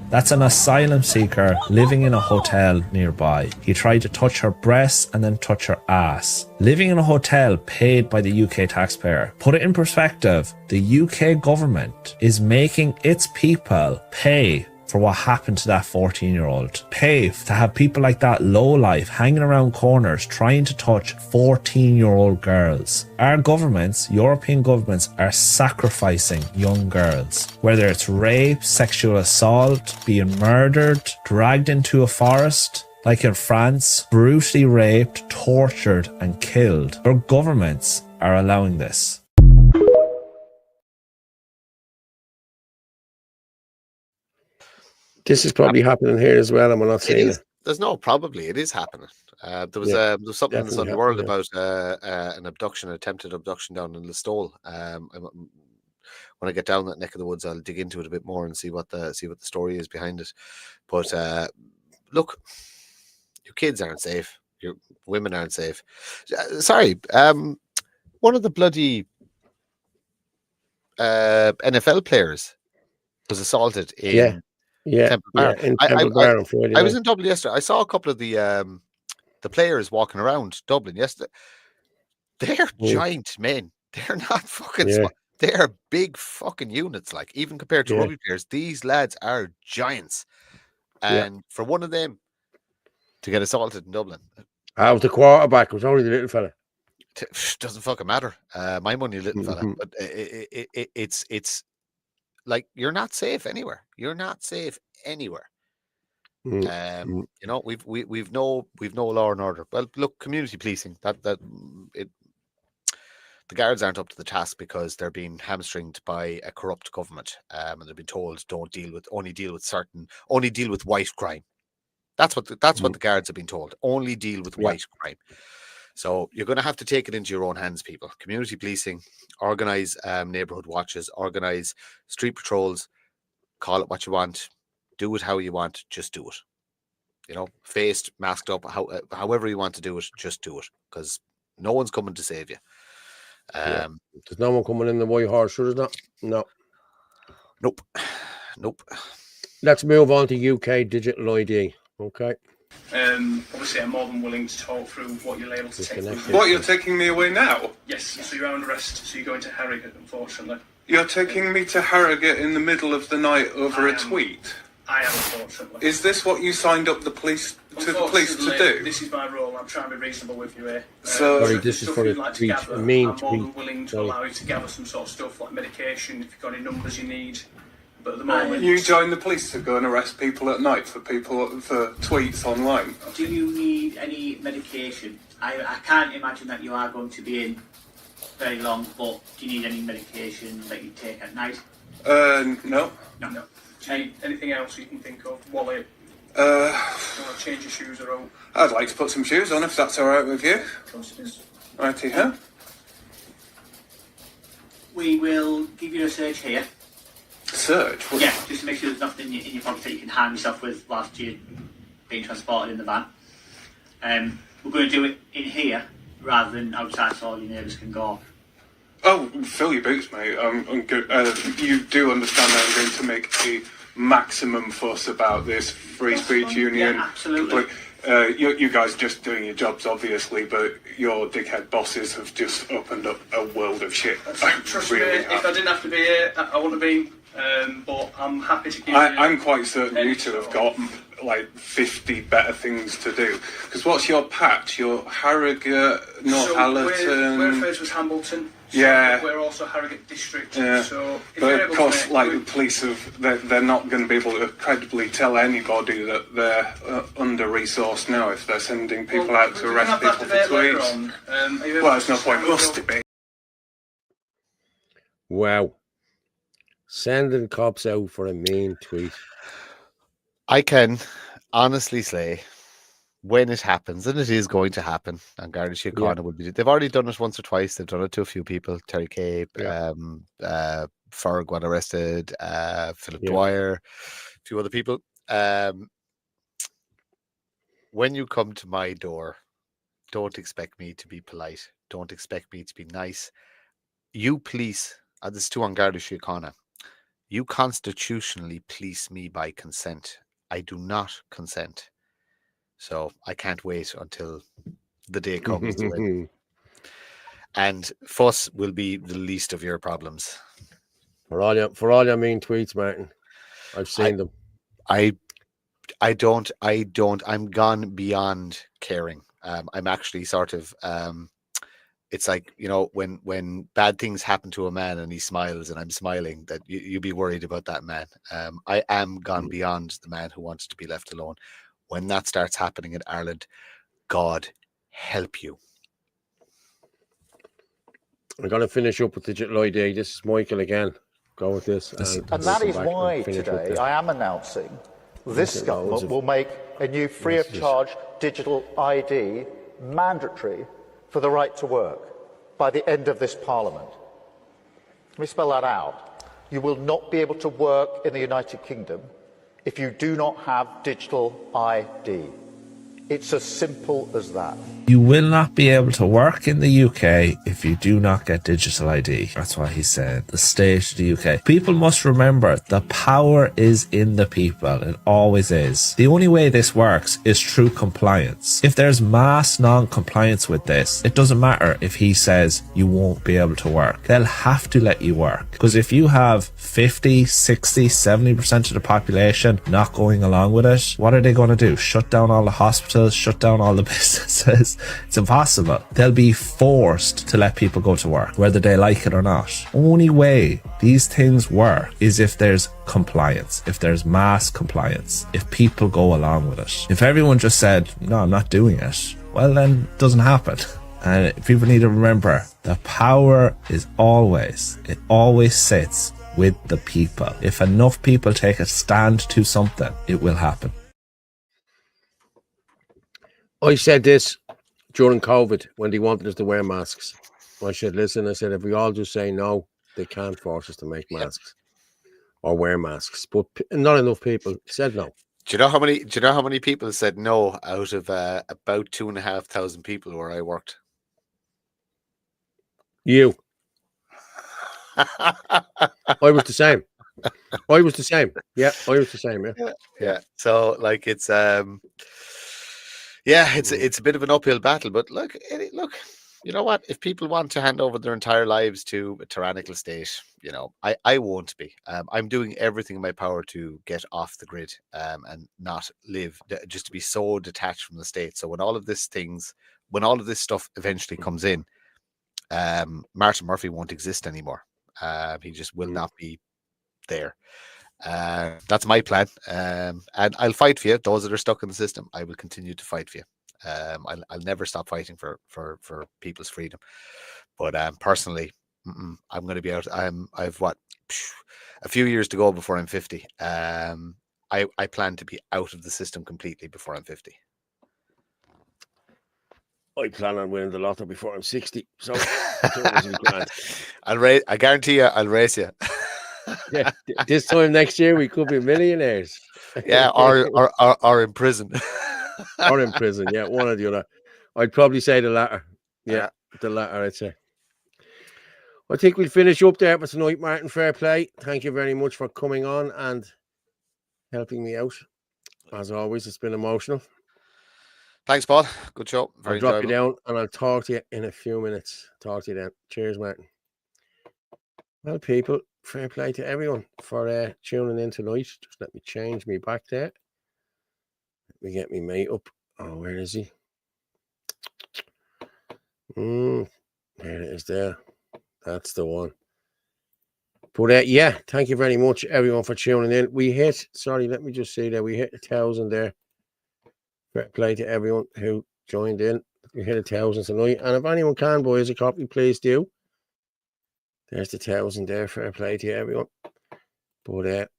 That's an asylum seeker living in a hotel nearby. He tried to touch her breasts and then touch her ass. Living in a hotel paid by the UK taxpayer. Put it in perspective, the UK government is making its people pay for what happened to that 14-year-old. Pay to have people like that lowlife hanging around corners trying to touch 14-year-old girls. Our governments, European governments, are sacrificing young girls. Whether it's rape, sexual assault, being murdered, dragged into a forest, like in France, brutally raped, tortured and killed. Our governments are allowing this. This is probably happening here as well, and we're not It seeing is. it. There's no probably. It is happening. There was something in the definitely Sunday World happening, about an abduction, an attempted abduction down in Listowel. When I get down that neck of the woods, I'll dig into it a bit more and see what the story is behind it. But look, your kids aren't safe. Your women aren't safe. Sorry, one of the bloody NFL players was assaulted in Temple Bar. in Temple Bar on Friday I was night. in Dublin yesterday. I saw a couple of the players walking around Dublin yesterday. They're giant men. They're not fucking small. They're big fucking units. Like, even compared to rugby players, these lads are giants. And for one of them to get assaulted in Dublin, I was the quarterback. It was only the little fella. Doesn't fucking matter. My money, little fella. But it's like, you're not safe anywhere. You're not safe anywhere. You know, we've no law and order. Well, look, community policing, the guards aren't up to the task because they're being hamstringed by a corrupt government, and they've been told only deal with white crime. That's what the guards have been told. Only deal with white crime. So you're going to have to take it into your own hands, people. Community policing, organize neighborhood watches, organize street patrols. Call it what you want. Do it how you want. Just do it. You know, faced, masked up, however you want to do it. Just do it, because no one's coming to save you. There's no one coming in the white horse, sure there's not. No. Nope. Let's move on to UK digital ID. Okay. Obviously, I'm more than willing to talk through what you're able to take. What, you're taking me away now? Yes, so you're under arrest, so you're going to Harrogate, unfortunately. You're taking me to Harrogate in the middle of the night over a tweet? I am, unfortunately. Is this what you signed up the police to do? This is my role. I'm trying to be reasonable with you here. Sorry, this is for a tweet. A mean I'm tweet. more than willing to allow you to gather some sort of stuff like medication, if you've got any numbers you need. But at the moment, you join the police to go and arrest people at night for tweets online. Do you need any medication? I can't imagine that you are going to be in very long, but do you need any medication that you take at night? No. No. Anything else you can think of? Wallet? You want to change your shoes or all? I'd like to put some shoes on if that's alright with you. Of course it is. Righty, huh? We will give you a search here. Search? Yeah, just to make sure there's nothing in your pocket that you can harm yourself with whilst you're being transported in the van. We're going to do it in here rather than outside so all your neighbours can go. Oh, fill your boots, mate. You do understand that I'm going to make a maximum fuss about this free speech union. Yeah, absolutely. You guys just doing your jobs, obviously, but your dickhead bosses have just opened up a world of shit. Trust me, if I didn't have to be here, I wouldn't have been. But I'm happy to give you... I'm quite certain you two have got like 50 better things to do. Because what's your patch? Your Harrogate, Northallerton... We're referred to as Hambleton. So yeah. We're also Harrogate District. Yeah. So but of course, like the police they're not going to be able to credibly tell anybody that they're under-resourced now if they're sending people out to arrest people for tweets. Well, there's no point us debating. Wow. Sending cops out for a mean tweet. I can honestly say, when it happens, and it is going to happen, and Garda Síochána will be. They've already done it once or twice. They've done it to a few people. Terry Cape, Ferg got arrested. Philip Dwyer, a few other people. When you come to my door, don't expect me to be polite. Don't expect me to be nice. You police, this is too on Garda Síochána. You constitutionally police me by consent. I do not consent. So I can't wait until the day comes to win. And fuss will be the least of your problems. For all your mean tweets, Martin. I've seen them. I don't. I'm gone beyond caring. I'm actually sort of it's like, you know, when bad things happen to a man and he smiles and I'm smiling, that you be worried about that man. I am gone beyond the man who wants to be left alone. When that starts happening in Ireland, God help you. I'm going to finish up with digital ID. This is Michael again. Go with this. And that is why today I am announcing this government will make a new free of charge digital ID mandatory for the right to work by the end of this Parliament. Let me spell that out. You will not be able to work in the United Kingdom if you do not have digital ID. It's as simple as that. You will not be able to work in the UK if you do not get digital ID. That's why he said the state of the UK. People must remember the power is in the people. It always is. The only way this works is through compliance. If there's mass non-compliance with this, it doesn't matter if he says you won't be able to work. They'll have to let you work. Because if you have 50, 60, 70% of the population not going along with it, what are they going to do? Shut down all the hospitals, shut down all the businesses? It's impossible. They'll be forced to let people go to work, whether they like it or not. Only way these things work is if there's compliance, if there's mass compliance, if people go along with it. If everyone just said, no, I'm not doing it, well then it doesn't happen. And people need to remember the power is always, it always sits with the people. If enough people take a stand to something, it will happen. I said this during COVID when they wanted us to wear masks. I said, listen, I said, if we all just say no, they can't force us to make masks or wear masks. But not enough people said no. Do you know how many people said no out of about 2,500 people where I worked? You. I was the same. I was the same. Yeah, I was the same. Yeah. So like it's it's a bit of an uphill battle, but look, you know what? If people want to hand over their entire lives to a tyrannical state, you know, I won't be. I'm doing everything in my power to get off the grid and not live, just to be so detached from the state. So when all of this stuff eventually comes in, Martin Murphy won't exist anymore. He just will not be there. That's my plan, and I'll fight for you. Those that are stuck in the system, I will continue to fight for you. I'll never stop fighting for people's freedom. But personally, I'm going to be out. I've a few years to go before I'm 50. I plan to be out of the system completely before I'm 50. I plan on winning the lotto before I'm 60. So I guarantee you, I'll race you. Yeah, this time next year we could be millionaires. Yeah, or in prison. Or in prison, yeah, one or the other. I'd probably say the latter. Yeah, the latter, I'd say. I think we'll finish up there for tonight, Martin. Fair play. Thank you very much for coming on and helping me out. As always, it's been emotional. Thanks, Paul. Good show. I'll drop you down and I'll talk to you in a few minutes. Talk to you then. Cheers, Martin. Well, people, fair play to everyone for tuning in tonight. Just let me change me back there. Let me get me mate up. Oh, where is he? There it is there. That's the one. But yeah, thank you very much, everyone, for tuning in. We hit, sorry, let me just say that we hit 1,000 there. Fair play to everyone who joined in. We hit 1,000 tonight. And if anyone can buy us a copy, please do. There's the 1,000 there. Fair play to everyone. But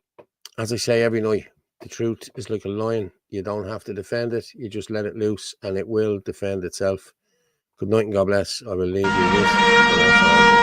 as I say every night, the truth is like a lion. You don't have to defend it. You just let it loose and it will defend itself. Good night and God bless. I will leave you with